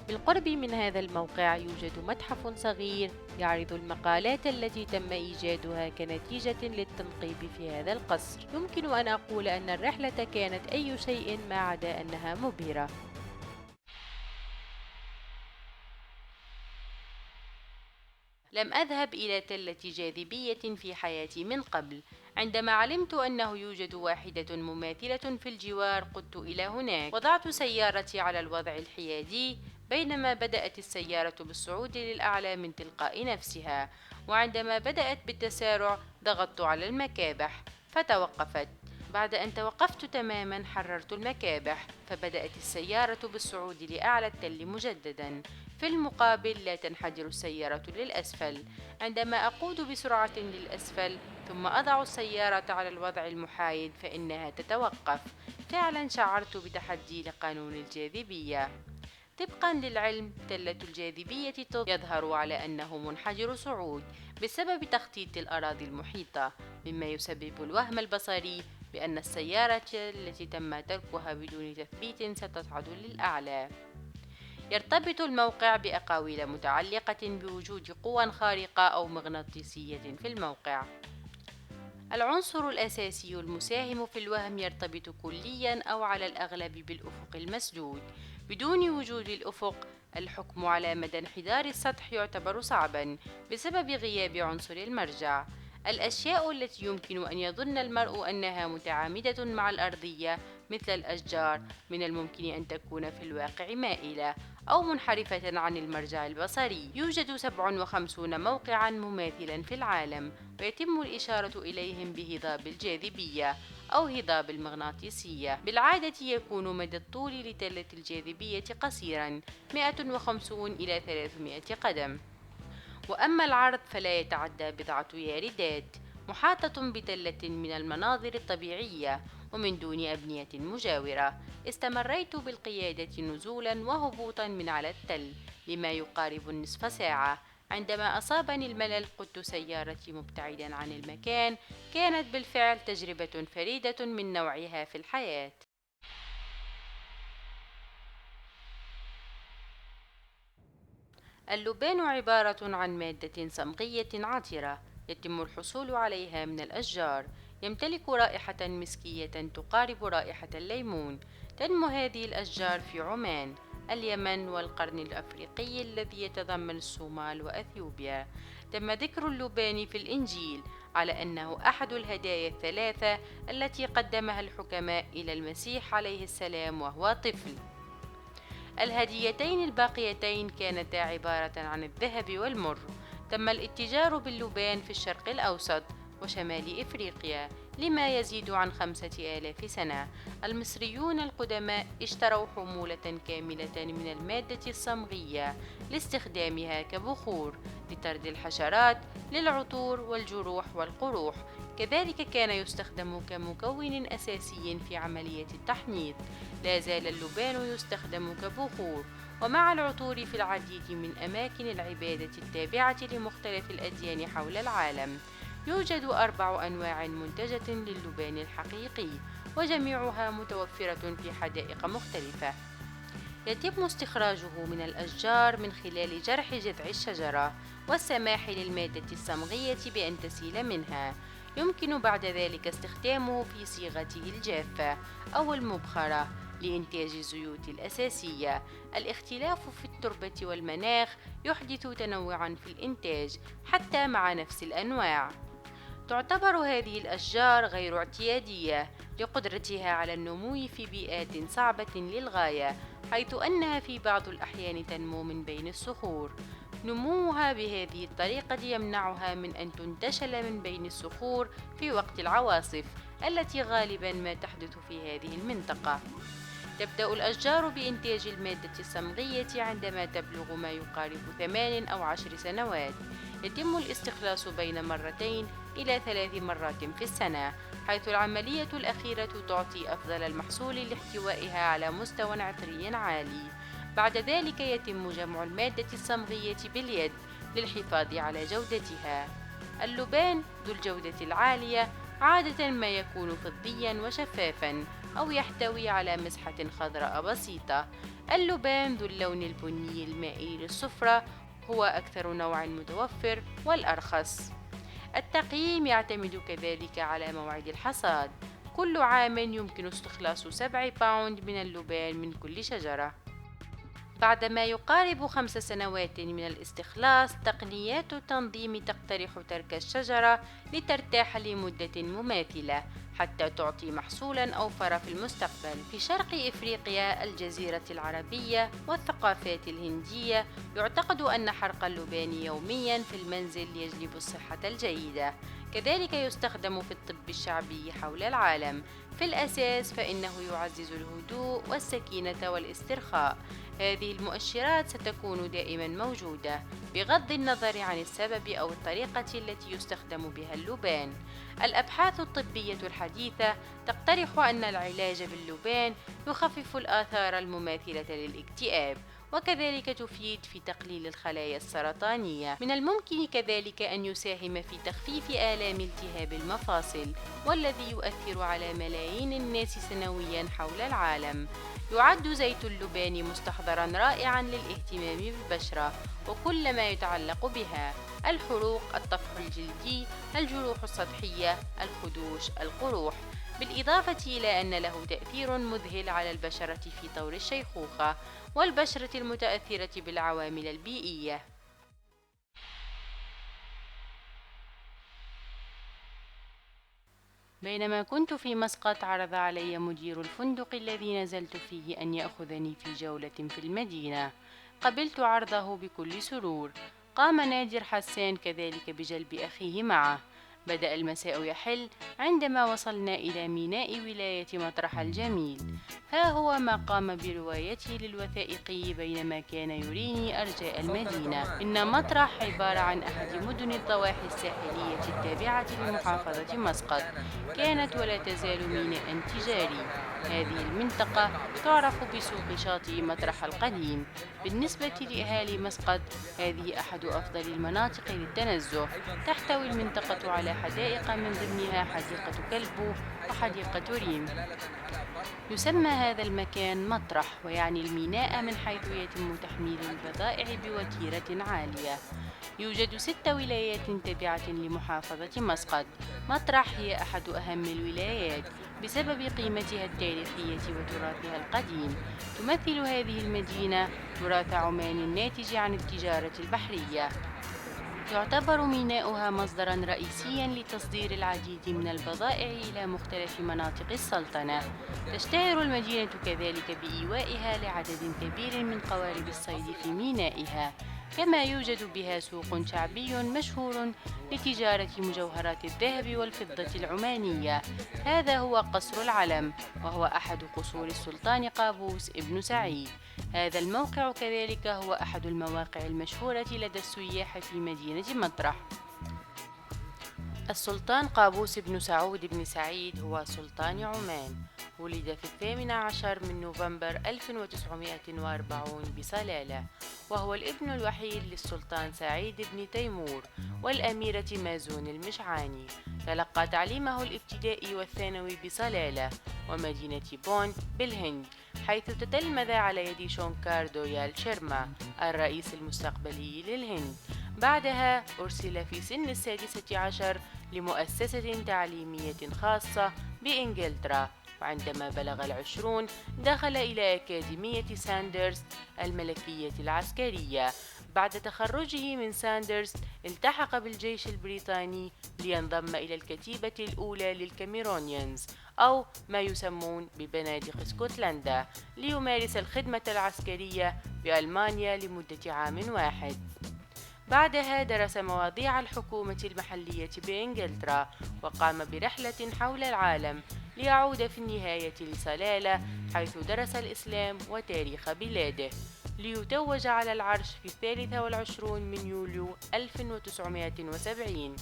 بالقرب من هذا الموقع يوجد متحف صغير يعرض المقالات التي تم إيجادها كنتيجة للتنقيب في هذا القصر. يمكن أن أقول أن الرحلة كانت أي شيء ما عدا أنها مبهرة. لم أذهب إلى تلة جاذبية في حياتي من قبل. عندما علمت أنه يوجد واحدة مماثلة في الجوار قدت إلى هناك. وضعت سيارتي على الوضع الحيادي بينما بدأت السيارة بالصعود للأعلى من تلقاء نفسها، وعندما بدأت بالتسارع ضغطت على المكابح فتوقفت. بعد أن توقفت تماما حررت المكابح، فبدأت السيارة بالصعود لأعلى التل مجددا. في المقابل لا تنحدر السيارة للأسفل. عندما أقود بسرعة للأسفل ثم أضع السيارة على الوضع المحايد فإنها تتوقف. فعلا شعرت بتحدي لقانون الجاذبية. طبقا للعلم تلة الجاذبية يظهر على أنه منحدر صعود بسبب تخطيط الأراضي المحيطة، مما يسبب الوهم البصري بأن السيارة التي تم تركها بدون تثبيت ستصعد للأعلى. يرتبط الموقع بأقاويل متعلقة بوجود قوى خارقة أو مغناطيسية في الموقع. العنصر الأساسي المساهم في الوهم يرتبط كلياً أو على الأغلب بالأفق المسدود. بدون وجود الأفق، الحكم على مدى انحدار السطح يعتبر صعباً بسبب غياب عنصر المرجع. الأشياء التي يمكن أن يظن المرء أنها متعامدة مع الأرضية مثل الأشجار من الممكن أن تكون في الواقع مائلة أو منحرفة عن المرجع البصري. يوجد 57 موقعاً مماثلاً في العالم، ويتم الإشارة إليهم بهضاب الجاذبية أو هضاب المغناطيسية. بالعادة يكون مدى الطول لتلة الجاذبية قصيراً 150 إلى 300 قدم، وأما العرض فلا يتعدى بضعة ياردات، محاطة بتلة من المناظر الطبيعية ومن دون أبنية مجاورة. استمريت بالقيادة نزولا وهبوطا من على التل لما يقارب النصف ساعة. عندما أصابني الملل قدت سيارتي مبتعدا عن المكان. كانت بالفعل تجربة فريدة من نوعها في الحياة. اللبان عبارة عن مادة صمغية عطرة يتم الحصول عليها من الأشجار. يمتلك رائحة مسكية تقارب رائحة الليمون. تنمو هذه الأشجار في عمان، اليمن والقرن الأفريقي الذي يتضمن الصومال وأثيوبيا. تم ذكر اللبان في الإنجيل على أنه أحد الهدايا الثلاثة التي قدمها الحكماء إلى المسيح عليه السلام وهو طفل. الهديتين الباقيتين كانتا عبارة عن الذهب والمر. تم الاتجار باللبان في الشرق الأوسط وشمال إفريقيا لما يزيد عن 5000 سنة. المصريون القدماء اشتروا حمولة كاملة من المادة الصمغية لاستخدامها كبخور لطرد الحشرات، للعطور والجروح والقروح. كذلك كان يستخدم كمكون أساسي في عملية التحنيط. لا زال اللبان يستخدم كبخور ومع العطور في العديد من أماكن العبادة التابعة لمختلف الأديان حول العالم. يوجد 4 أنواع منتجة للبان الحقيقي، وجميعها متوفرة في حدائق مختلفة. يتم استخراجه من الأشجار من خلال جرح جذع الشجرة والسماح للمادة الصمغية بأن تسيل منها. يمكن بعد ذلك استخدامه في صيغته الجافة أو المبخرة لإنتاج الزيوت الأساسية. الاختلاف في التربة والمناخ يحدث تنوعاً في الإنتاج حتى مع نفس الأنواع. تعتبر هذه الأشجار غير اعتيادية لقدرتها على النمو في بيئات صعبة للغاية، حيث أنها في بعض الأحيان تنمو من بين الصخور. نموها بهذه الطريقة يمنعها من أن تنتشل من بين الصخور في وقت العواصف التي غالبا ما تحدث في هذه المنطقة. تبدأ الأشجار بإنتاج المادة الصمغية عندما تبلغ ما يقارب 8 أو 10 سنوات. يتم الاستخلاص بين 2 إلى 3 مرات في السنة، حيث العملية الأخيرة تعطي أفضل المحصول لاحتوائها على مستوى عطري عالي. بعد ذلك يتم جمع المادة الصمغية باليد للحفاظ على جودتها. اللبان ذو الجودة العالية عادة ما يكون فضياً وشفافاً، أو يحتوي على مسحة خضراء بسيطة. اللبان ذو اللون البني المائل للصفرة هو أكثر نوع متوفر والأرخص. التقييم يعتمد كذلك على موعد الحصاد. كل عام يمكن استخلاص 7 باوند من اللبان من كل شجرة. بعد ما يقارب 5 سنوات من الاستخلاص، تقنيات التنظيم تقترح ترك الشجرة لترتاح لمدة مماثلة حتى تعطي محصولاً أوفر في المستقبل. في شرق إفريقيا، الجزيرة العربية والثقافات الهندية، يعتقد أن حرق اللبان يومياً في المنزل يجلب الصحة الجيدة. كذلك يستخدم في الطب الشعبي حول العالم. في الأساس فإنه يعزز الهدوء والسكينة والاسترخاء. هذه المؤشرات ستكون دائما موجودة بغض النظر عن السبب أو الطريقة التي يستخدم بها اللبان. الأبحاث الطبية الحديثة تقترح أن العلاج باللبان يخفف الآثار المماثلة للاكتئاب، وكذلك تفيد في تقليل الخلايا السرطانية. من الممكن كذلك أن يساهم في تخفيف آلام التهاب المفاصل، والذي يؤثر على ملايين الناس سنويا حول العالم. يعد زيت اللبان مستحضرا رائعا للاهتمام بالبشرة وكل ما يتعلق بها: الحروق، الطفح الجلدي، الجروح السطحية، الخدوش، القروح، بالإضافة إلى أن له تأثير مذهل على البشرة في طور الشيخوخة والبشرة المتأثرة بالعوامل البيئية. بينما كنت في مسقط، عرض علي مدير الفندق الذي نزلت فيه أن يأخذني في جولة في المدينة. قبلت عرضه بكل سرور. قام نادر حسان كذلك بجلب أخيه معه. بدأ المساء يحل عندما وصلنا إلى ميناء ولاية مطرح الجميل. ها هو ما قام بروايته للوثائقي بينما كان يريني أرجاء المدينة. إن مطرح عبارة عن أحد مدن الضواحي الساحلية التابعة لمحافظة مسقط. كانت ولا تزال ميناء تجاري. هذه المنطقة تعرف بسوق شاطئ مطرح القديم. بالنسبة لأهالي مسقط، هذه أحد أفضل المناطق للتنزه. تحتوي المنطقة على حدائق، من ضمنها حديقة كلبو وحديقة ريم. يسمى هذا المكان مطرح، ويعني الميناء من حيث يتم تحميل البضائع بوتيرة عالية. يوجد 6 ولايات تابعة لمحافظة مسقط. مطرح هي أحد أهم الولايات بسبب قيمتها التاريخية وتراثها القديم. تمثل هذه المدينة تراث عمان الناتج عن التجارة البحرية. يعتبر ميناؤها مصدراً رئيسياً لتصدير العديد من البضائع إلى مختلف مناطق السلطنة. تشتهر المدينة كذلك بإيوائها لعدد كبير من قوارب الصيد في مينائها، كما يوجد بها سوق شعبي مشهور لتجارة مجوهرات الذهب والفضة العمانية. هذا هو قصر العلم، وهو أحد قصور السلطان قابوس ابن سعيد. هذا الموقع كذلك هو أحد المواقع المشهورة لدى السياح في مدينة مطرح. السلطان قابوس بن سعود بن سعيد هو سلطان عمان. ولد في 18 من نوفمبر 1940 بصلالة، وهو الابن الوحيد للسلطان سعيد بن تيمور والأميرة مازون المشعاني. تلقى تعليمه الابتدائي والثانوي بصلالة ومدينة بون بالهند، حيث تتلمذ على يد شونكار دويال شيرما الرئيس المستقبلي للهند. بعدها أرسل في سن 16 لمؤسسة تعليمية خاصة بإنجلترا، وعندما بلغ 20 دخل إلى أكاديمية ساندرز الملكية العسكرية. بعد تخرجه من ساندرز التحق بالجيش البريطاني لينضم إلى الكتيبة الأولى للكاميرونيانز، أو ما يسمون ببنادق اسكتلندا، ليمارس الخدمة العسكرية بألمانيا لمدة عام واحد. بعدها درس مواضيع الحكومة المحلية بإنجلترا، وقام برحلة حول العالم ليعود في النهاية لصلالة حيث درس الإسلام وتاريخ بلاده، ليتوج على العرش في 23 من يوليو 1970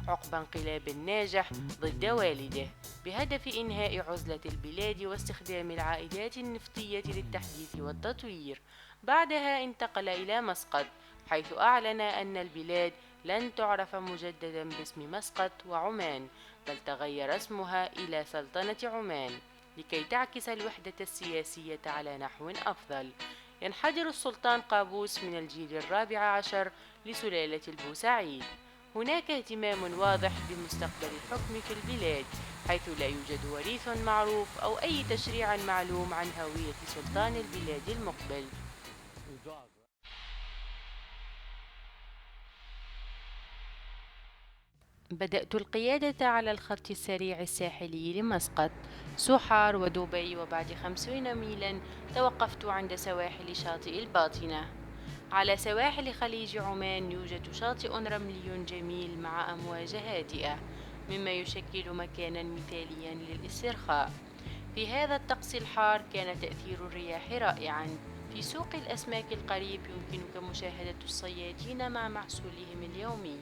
عقب انقلاب ناجح ضد والده بهدف إنهاء عزلة البلاد واستخدام العائدات النفطية للتحديث والتطوير. بعدها انتقل إلى مسقط، حيث أعلن أن البلاد لن تعرف مجددا باسم مسقط وعمان، بل تغير اسمها إلى سلطنة عمان لكي تعكس الوحدة السياسية على نحو أفضل. ينحدر السلطان قابوس من الجيل الرابع عشر لسلالة البوسعيد. هناك اهتمام واضح بمستقبل الحكم في البلاد، حيث لا يوجد وريث معروف أو أي تشريع معلوم عن هوية سلطان البلاد المقبل. بدأت القيادة على الخط السريع الساحلي لمسقط، سوحار ودبي، وبعد 50 ميلا توقفت عند سواحل شاطئ الباطنة. على سواحل خليج عمان يوجد شاطئ رملي جميل مع أمواج هادئة، مما يشكل مكانا مثاليا للاسترخاء. في هذا الطقس الحار كان تأثير الرياح رائعا. في سوق الأسماك القريب يمكنك مشاهدة الصيادين مع محصولهم اليومي.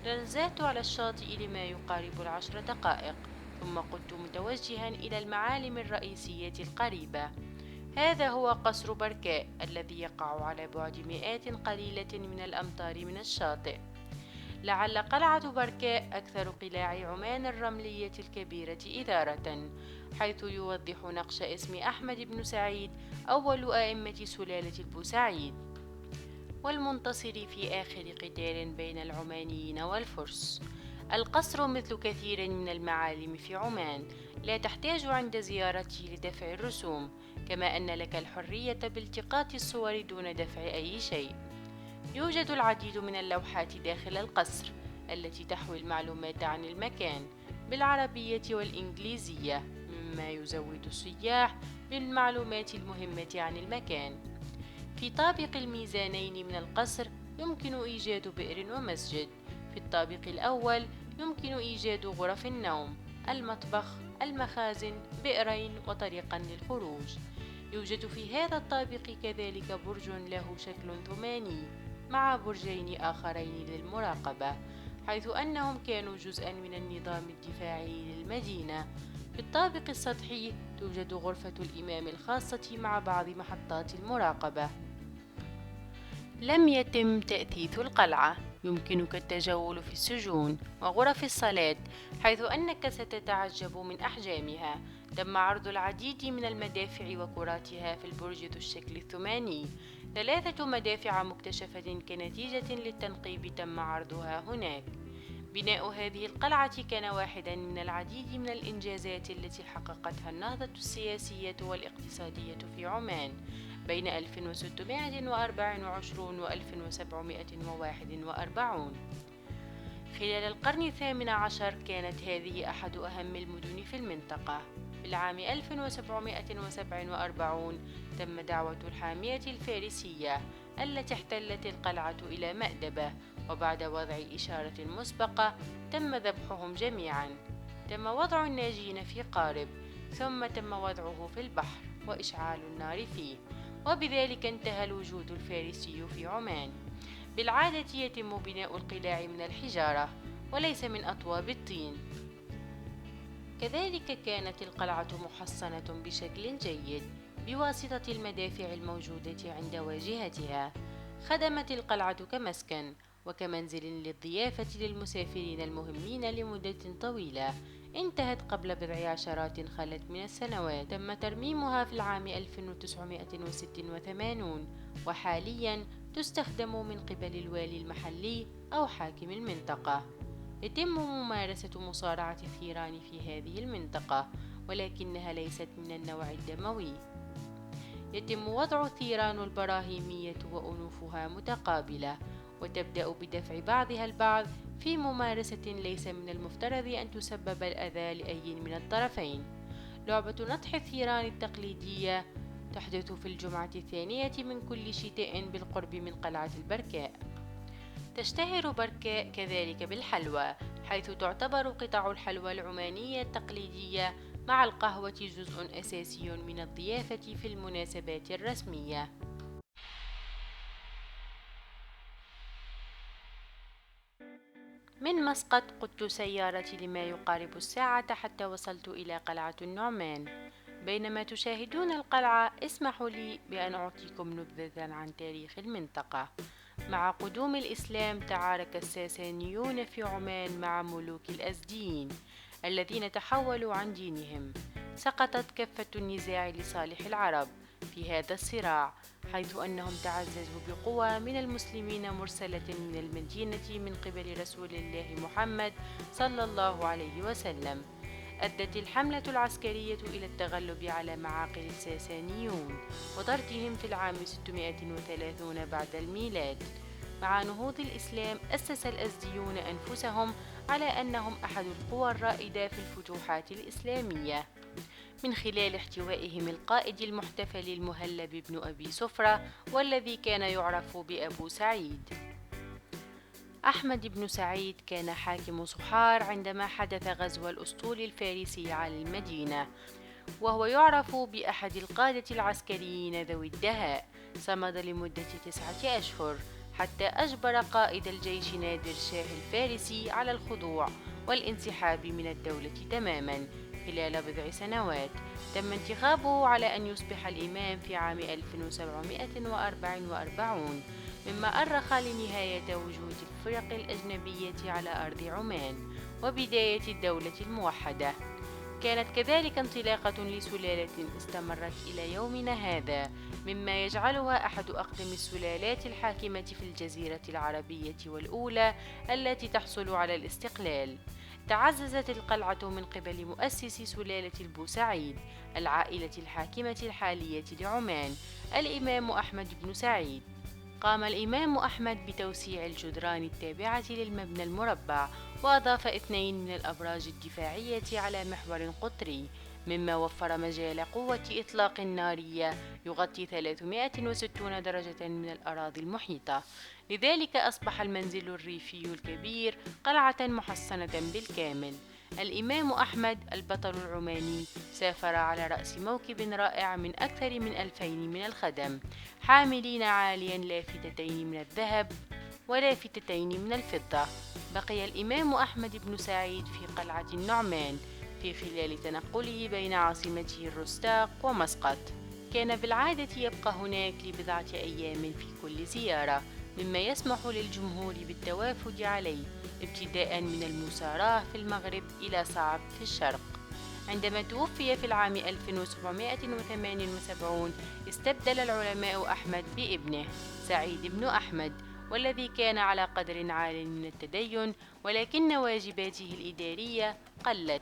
نزلت على الشاطئ لما يقارب 10 دقائق، ثم قدت متوجها إلى المعالم الرئيسية القريبة. هذا هو قصر بركاء الذي يقع على بعد مئات قليلة من الأمتار من الشاطئ. لعل قلعة بركاء أكثر قلاع عمان الرملية الكبيرة إثارة، حيث يوضح نقش اسم أحمد بن سعيد أول أئمة سلالة البوسعيد والمنتصر في آخر قتال بين العمانيين والفرس. القصر مثل كثير من المعالم في عمان لا تحتاج عند زيارته لدفع الرسوم، كما أن لك الحرية بالتقاط الصور دون دفع أي شيء. يوجد العديد من اللوحات داخل القصر التي تحوي المعلومات عن المكان بالعربية والإنجليزية، مما يزود السياح بالمعلومات المهمة عن المكان. في طابق الميزانين من القصر يمكن إيجاد بئر ومسجد. في الطابق الأول يمكن إيجاد غرف النوم، المطبخ، المخازن، بئرين وطريقا للخروج. يوجد في هذا الطابق كذلك برج له شكل ثماني مع برجين آخرين للمراقبة، حيث أنهم كانوا جزءا من النظام الدفاعي للمدينة. في الطابق السطحي توجد غرفة الإمام الخاصة مع بعض محطات المراقبة. لم يتم تأثيث القلعة. يمكنك التجول في السجون وغرف الصلاة، حيث أنك ستتعجب من أحجامها. تم عرض العديد من المدافع وكراتها في البرج ذو الشكل الثماني. 3 مدافع مكتشفة كنتيجة للتنقيب تم عرضها هناك. بناء هذه القلعة كان واحدا من العديد من الإنجازات التي حققتها النهضة السياسية والاقتصادية في عمان بين 1624 و 1741. خلال القرن الثامن عشر كانت هذه أحد أهم المدن في المنطقة. في العام 1747 تم دعوة الحامية الفارسية التي احتلت القلعة إلى مأدبة، وبعد وضع إشارة مسبقة تم ذبحهم جميعا. تم وضع الناجين في قارب، ثم تم وضعه في البحر وإشعال النار فيه، وبذلك انتهى الوجود الفارسي في عمان. بالعادة يتم بناء القلاع من الحجارة وليس من أطواب الطين. كذلك كانت القلعة محصنة بشكل جيد بواسطة المدافع الموجودة عند واجهتها. خدمت القلعة كمسكن وكمنزل للضيافة للمسافرين المهمين لمدة طويلة انتهت قبل بضع عشرات خلت من السنوات. تم ترميمها في العام 1986 وحاليا تستخدم من قبل الوالي المحلي أو حاكم المنطقة. يتم ممارسة مصارعة الثيران في هذه المنطقة، ولكنها ليست من النوع الدموي. يتم وضع الثيران البراهيمية وأنوفها متقابلة، وتبدأ بدفع بعضها البعض في ممارسة ليس من المفترض أن تسبب الأذى لأي من الطرفين. لعبة نطح الثيران التقليدية تحدث في الجمعة الثانية من كل شتاء بالقرب من قلعة البركاء. تشتهر بركاء كذلك بالحلوى، حيث تعتبر قطع الحلوى العمانية التقليدية مع القهوة جزء أساسي من الضيافة في المناسبات الرسمية. من مسقط قدت سيارتي لما يقارب الساعة حتى وصلت إلى قلعة النعمان. بينما تشاهدون القلعة، اسمحوا لي بأن أعطيكم نبذة عن تاريخ المنطقة. مع قدوم الإسلام تعارك الساسانيون في عمان مع ملوك الأزديين الذين تحولوا عن دينهم. سقطت كفة النزاع لصالح العرب في هذا الصراع، حيث أنهم تعززوا بقوة من المسلمين مرسلة من المدينة من قبل رسول الله محمد صلى الله عليه وسلم. أدت الحملة العسكرية إلى التغلب على معاقل الساسانيون وطردهم في العام 630 بعد الميلاد. مع نهوض الإسلام أسس الأزديون أنفسهم على أنهم أحد القوى الرائدة في الفتوحات الإسلامية، من خلال احتوائهم القائد المحتفل المهلب بن أبي صفرة، والذي كان يعرف بأبو سعيد. أحمد بن سعيد كان حاكم صحار عندما حدث غزو الأسطول الفارسي على المدينة، وهو يعرف بأحد القادة العسكريين ذوي الدهاء. صمد لمدة 9 أشهر حتى أجبر قائد الجيش نادر شاه الفارسي على الخضوع والانسحاب من الدولة تماما. خلال بضع سنوات تم انتخابه على أن يصبح الإمام في عام 1744، مما أرخ لنهاية وجود الفرق الأجنبية على أرض عمان وبداية الدولة الموحدة. كانت كذلك انطلاقة لسلالة استمرت إلى يومنا هذا، مما يجعلها أحد أقدم السلالات الحاكمة في الجزيرة العربية والأولى التي تحصل على الاستقلال. تعززت القلعة من قبل مؤسس سلالة البوسعيد، العائلة الحاكمة الحالية لعمان، الإمام أحمد بن سعيد. قام الإمام أحمد بتوسيع الجدران التابعة للمبنى المربع، وأضاف 2 من الأبراج الدفاعية على محور قطري، مما وفر مجال قوة إطلاق نارية يغطي 360 درجة من الأراضي المحيطة. لذلك أصبح المنزل الريفي الكبير قلعة محصنة بالكامل. الإمام أحمد البطل العماني سافر على رأس موكب رائع من أكثر من 2000 من الخدم، حاملين عاليا لافتتين من الذهب ولافتتين من الفضة. بقي الإمام أحمد بن سعيد في قلعة النعمان في خلال تنقله بين عاصمته الرستاق ومسقط. كان بالعادة يبقى هناك لبضعة أيام في كل زيارة، مما يسمح للجمهور بالتوافد عليه، ابتداء من المساراة في المغرب إلى صعب في الشرق. عندما توفي في العام 1778 استبدل العلماء أحمد بابنه سعيد بن أحمد، والذي كان على قدر عال من التدين، ولكن واجباته الإدارية قلت.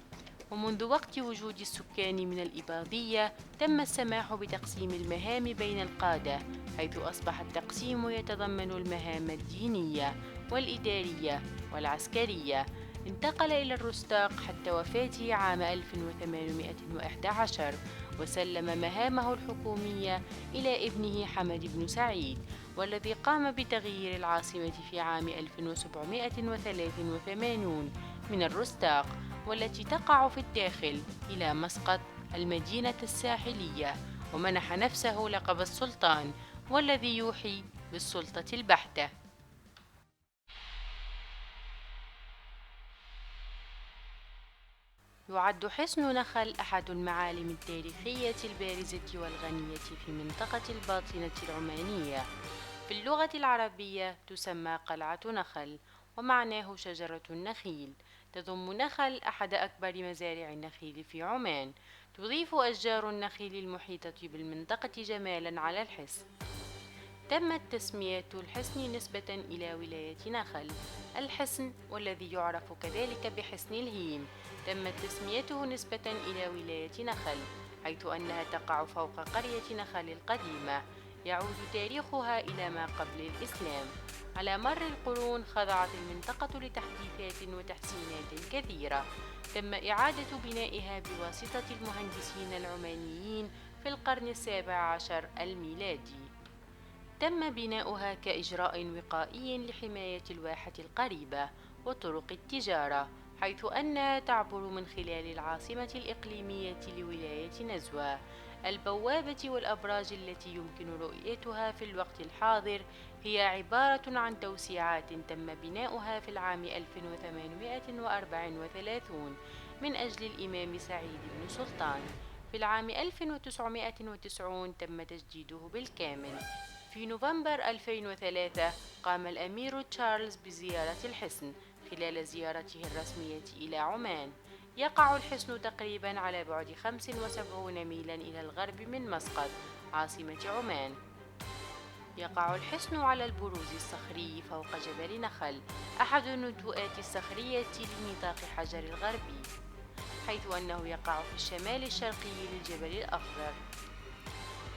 ومنذ وقت وجود السكان من الإباضية تم السماح بتقسيم المهام بين القادة، حيث أصبح التقسيم يتضمن المهام الدينية والإدارية والعسكرية. انتقل إلى الرستاق حتى وفاته عام 1811، وسلم مهامه الحكومية إلى ابنه حمد بن سعيد، والذي قام بتغيير العاصمة في عام 1783 من الرستاق، والتي تقع في الداخل، إلى مسقط المدينة الساحلية، ومنح نفسه لقب السلطان، والذي يوحي بالسلطة البحتة. يعد حصن نخل أحد المعالم التاريخية البارزة والغنية في منطقة الباطنة العمانية. في اللغة العربية تسمى قلعة نخل، ومعناه شجرة النخيل. تضم نخل أحد أكبر مزارع النخيل في عمان. تضيف أشجار النخيل المحيطة بالمنطقة جمالاً على الحصن. تمت تسمية الحصن نسبة إلى ولاية نخل الحصن، والذي يعرف كذلك بحصن الهيم. تمت تسميته نسبة إلى ولاية نخل، حيث أنها تقع فوق قرية نخل القديمة. يعود تاريخها إلى ما قبل الإسلام. على مر القرون خضعت المنطقة لتحديثات وتحسينات كثيرة. تم إعادة بنائها بواسطة المهندسين العمانيين في القرن ال17 الميلادي. تم بناؤها كإجراء وقائي لحماية الواحة القريبة وطرق التجارة، حيث أنها تعبر من خلال العاصمة الإقليمية لولاية نزوى. البوابة والأبراج التي يمكن رؤيتها في الوقت الحاضر هي عبارة عن توسيعات تم بناؤها في العام 1834 من أجل الإمام سعيد بن سلطان. في العام 1990 تم تجديده بالكامل. في نوفمبر 2003 قام الأمير تشارلز بزيارة الحصن خلال زيارته الرسمية إلى عمان. يقع الحصن تقريبا على بعد 75 ميلا إلى الغرب من مسقط عاصمة عمان. يقع الحصن على البروز الصخري فوق جبل نخل، أحد النتوءات الصخرية لنطاق حجر الغربي، حيث أنه يقع في الشمال الشرقي للجبل الأخضر.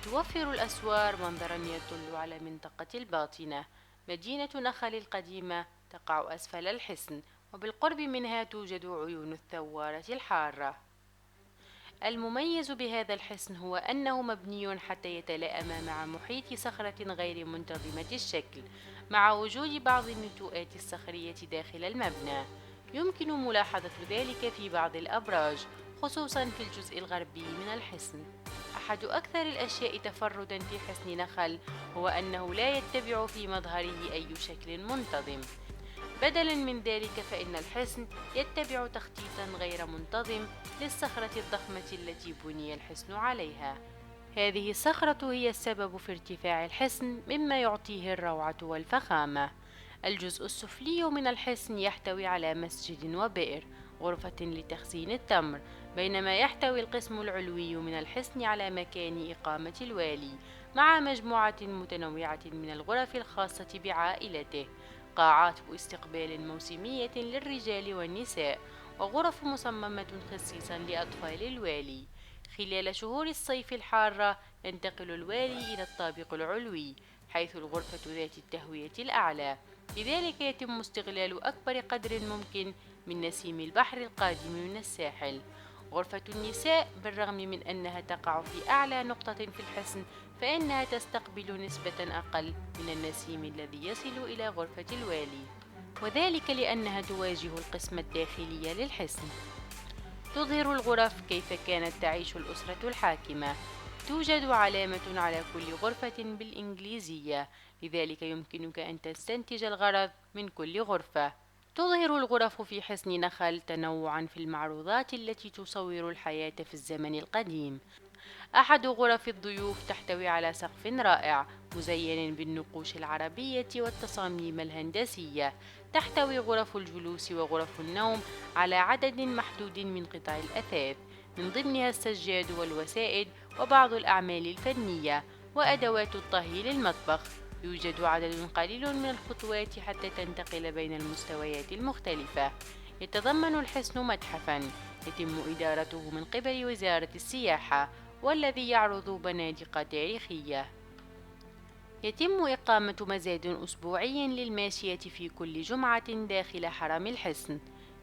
توفر الأسوار منظرا يدل على منطقة الباطنة. مدينة نخل القديمة تقع أسفل الحصن، وبالقرب منها توجد عيون الثوارة الحارة. المميز بهذا الحصن هو أنه مبني حتى يتلائم مع محيط صخرة غير منتظمة الشكل، مع وجود بعض النتوءات الصخرية داخل المبنى. يمكن ملاحظة ذلك في بعض الأبراج، خصوصا في الجزء الغربي من الحصن. أحد أكثر الأشياء تفردًا في حصن نخل هو أنه لا يتبع في مظهره أي شكل منتظم. بدلاً من ذلك فإن الحصن يتبع تخطيطاً غير منتظم للصخرة الضخمة التي بني الحصن عليها. هذه الصخرة هي السبب في ارتفاع الحصن، مما يعطيه الروعة والفخامة. الجزء السفلي من الحصن يحتوي على مسجد وبئر، غرفة لتخزين التمر، بينما يحتوي القسم العلوي من الحصن على مكان إقامة الوالي، مع مجموعة متنوعة من الغرف الخاصة بعائلته، قاعات استقبال موسمية للرجال والنساء، وغرف مصممة خصيصا لأطفال الوالي. خلال شهور الصيف الحارة ينتقل الوالي إلى الطابق العلوي، حيث الغرفة ذات التهوية الأعلى، لذلك يتم استغلال أكبر قدر ممكن من نسيم البحر القادم من الساحل. غرفة النساء بالرغم من أنها تقع في أعلى نقطة في الحصن، فإنها تستقبل نسبة أقل من النسيم الذي يصل إلى غرفة الوالي، وذلك لأنها تواجه القسم الداخلي للحصن. تظهر الغرف كيف كانت تعيش الأسرة الحاكمة. توجد علامة على كل غرفة بالإنجليزية، لذلك يمكنك أن تستنتج الغرض من كل غرفة. تظهر الغرف في حصن نخل تنوعًا في المعروضات التي تصور الحياة في الزمن القديم. أحد غرف الضيوف تحتوي على سقف رائع مزين بالنقوش العربية والتصاميم الهندسية. تحتوي غرف الجلوس وغرف النوم على عدد محدود من قطع الأثاث، من ضمنها السجاد والوسائد وبعض الأعمال الفنية وأدوات الطهي للمطبخ. يوجد عدد قليل من الخطوات حتى تنتقل بين المستويات المختلفة. يتضمن الحصن متحفاً يتم إدارته من قبل وزارة السياحة، والذي يعرض بنادق تاريخية. يتم إقامة مزاد أسبوعي للماشية في كل جمعة داخل حرم الحصن.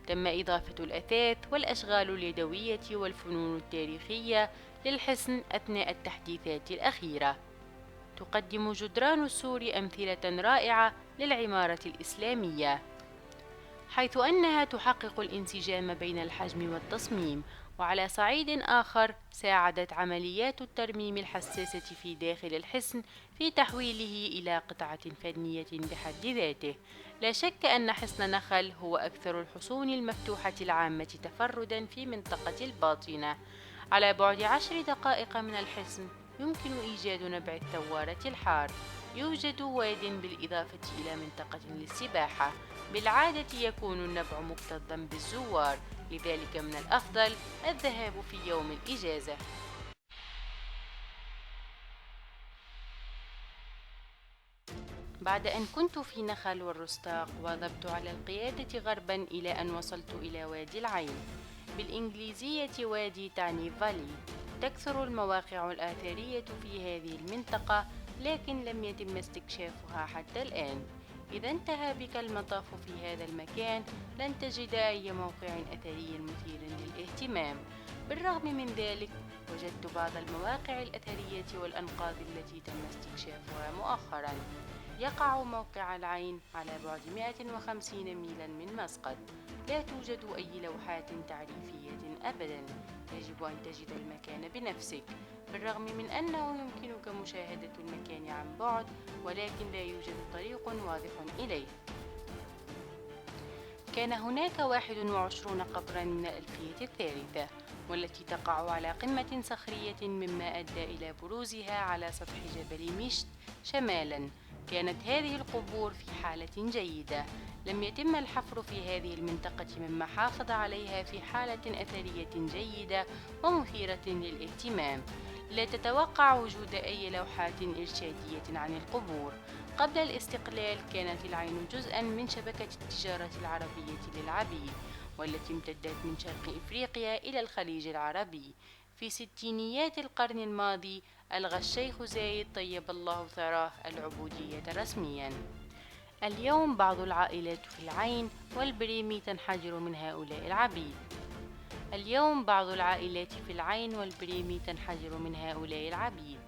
تم إضافة الأثاث والأشغال اليدوية والفنون التاريخية للحصن أثناء التحديثات الأخيرة. تقدم جدران السور أمثلة رائعة للعمارة الإسلامية، حيث أنها تحقق الانسجام بين الحجم والتصميم. وعلى صعيد آخر، ساعدت عمليات الترميم الحساسة في داخل الحصن في تحويله إلى قطعة فنية بحد ذاته. لا شك أن حصن نخل هو أكثر الحصون المفتوحة العامة تفردًا في منطقة الباطنة. على بعد 10 دقائق من الحصن يمكن إيجاد نبع الثوارة الحار. يوجد واد بالإضافة إلى منطقة للسباحة. بالعادة يكون النبع مكتظًا بالزوار، لذلك من الأفضل الذهاب في يوم الإجازة. بعد أن كنت في نخل والرستاق، واظبت على القيادة غربًا إلى أن وصلت إلى وادي العين، بالإنجليزية وادي تعني فالي. تكثر المواقع الآثرية في هذه المنطقة، لكن لم يتم استكشافها حتى الآن. إذا انتهى بك المطاف في هذا المكان، لن تجد أي موقع أثري مثير للاهتمام. بالرغم من ذلك، وجدت بعض المواقع الأثرية والأنقاض التي تم استكشافها مؤخرا. يقع موقع العين على بعد 150 ميلا من مسقط. لا توجد أي لوحات تعريفية أبدا، يجب أن تجد المكان بنفسك، بالرغم من أنه يمكنك مشاهدة المكان عن بعد، ولكن لا يوجد طريق واضح إليه. كان هناك 21 قبرا من الألفية الثالثة، والتي تقع على قمة صخرية، مما أدى إلى بروزها على سطح جبل ميشت شمالا. كانت هذه القبور في حالة جيدة، لم يتم الحفر في هذه المنطقة، مما حافظ عليها في حالة أثرية جيدة ومثيرة للاهتمام. لا تتوقع وجود أي لوحات إرشادية عن القبور. قبل الاستقلال كانت العين جزءاً من شبكة التجارة العربية للعبيد، والتي امتدت من شرق إفريقيا إلى الخليج العربي. في ستينيات القرن الماضي ألغى الشيخ زايد طيب الله ثراه العبودية رسمياً. اليوم بعض العائلات في العين والبريمي تنحدر من هؤلاء العبيد. اليوم بعض العائلات في العين والبريمي تنحدر من هؤلاء العبيد.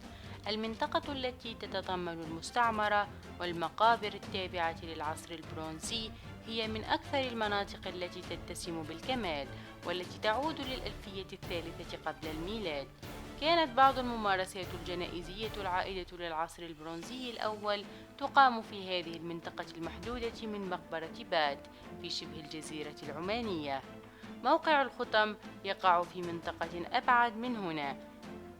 المنطقة التي تتضمن المستعمرة والمقابر التابعة للعصر البرونزي هي من أكثر المناطق التي تتسم بالكمال، والتي تعود للألفية الثالثة قبل الميلاد. كانت بعض الممارسات الجنائزية العائدة للعصر البرونزي الأول تقام في هذه المنطقة المحدودة من مقبرة باد في شبه الجزيرة العمانية. موقع الخطم يقع في منطقة أبعد من هنا.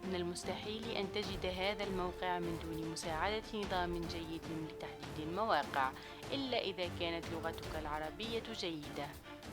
من المستحيل أن تجد هذا الموقع من دون مساعدة نظام جيد لتحديد المواقع، إلا إذا كانت لغتك العربية جيدة.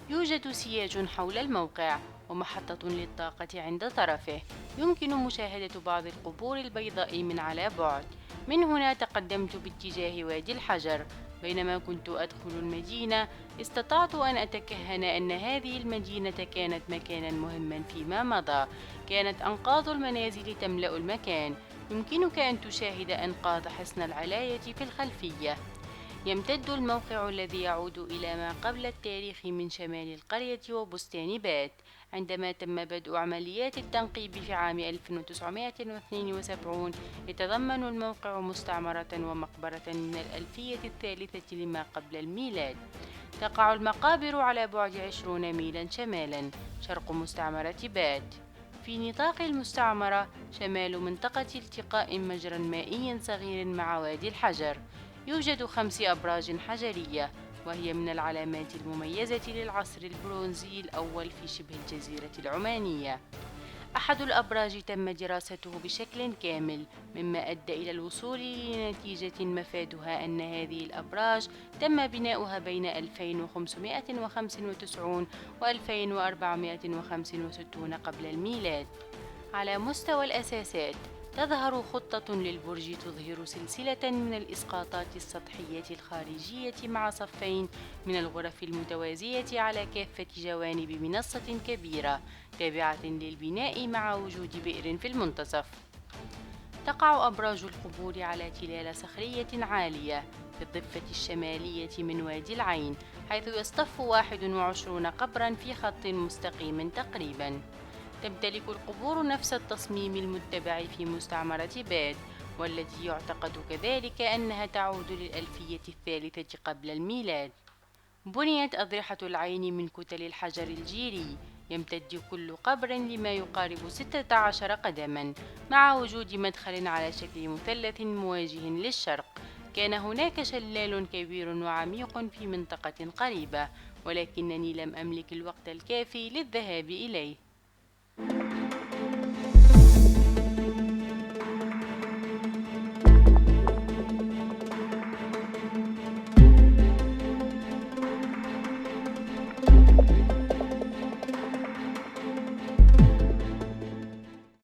يوجد سياج حول الموقع ومحطة للطاقة عند طرفه. يمكن مشاهدة بعض القبور البيضاء من على بعد. من هنا تقدمت باتجاه وادي الحجر. بينما كنت أدخل المدينة استطعت أن أتكهن أن هذه المدينة كانت مكانا مهما فيما مضى. كانت أنقاض المنازل تملأ المكان. يمكنك أن تشاهد أنقاض حصن العلاية في الخلفية. يمتد الموقع الذي يعود إلى ما قبل التاريخ من شمال القرية وبستان بات. عندما تم بدء عمليات التنقيب في عام 1972 يتضمن الموقع مستعمرة ومقبرة من الألفية الثالثة لما قبل الميلاد. تقع المقابر على بعد 20 ميلا شمالا شرق مستعمرة بات. في نطاق المستعمرة شمال منطقة التقاء مجرى مائي صغير مع وادي الحجر. يوجد 5 أبراج حجرية، وهي من العلامات المميزة للعصر البرونزي الأول في شبه الجزيرة العمانية. أحد الأبراج تم دراسته بشكل كامل، مما أدى إلى الوصول لنتيجة مفادها أن هذه الأبراج تم بناؤها بين 2595 و 2465 قبل الميلاد. على مستوى الأساسات تظهر خطة للبرج تظهر سلسلة من الإسقاطات السطحية الخارجية مع صفين من الغرف المتوازية على كافة جوانب منصة كبيرة تابعة للبناء مع وجود بئر في المنتصف. تقع أبراج القبور على تلال صخرية عالية في الضفة الشمالية من وادي العين، حيث يصطف 21 قبرا في خط مستقيم تقريبا. تمتلك القبور نفس التصميم المتبع في مستعمرة باد، والتي يعتقد كذلك أنها تعود للألفية الثالثة قبل الميلاد. بنيت أضرحة العين من كتل الحجر الجيري، يمتد كل قبر لما يقارب 16 قدما، مع وجود مدخل على شكل مثلث مواجه للشرق. كان هناك شلال كبير وعميق في منطقة قريبة، ولكنني لم أملك الوقت الكافي للذهاب إليه.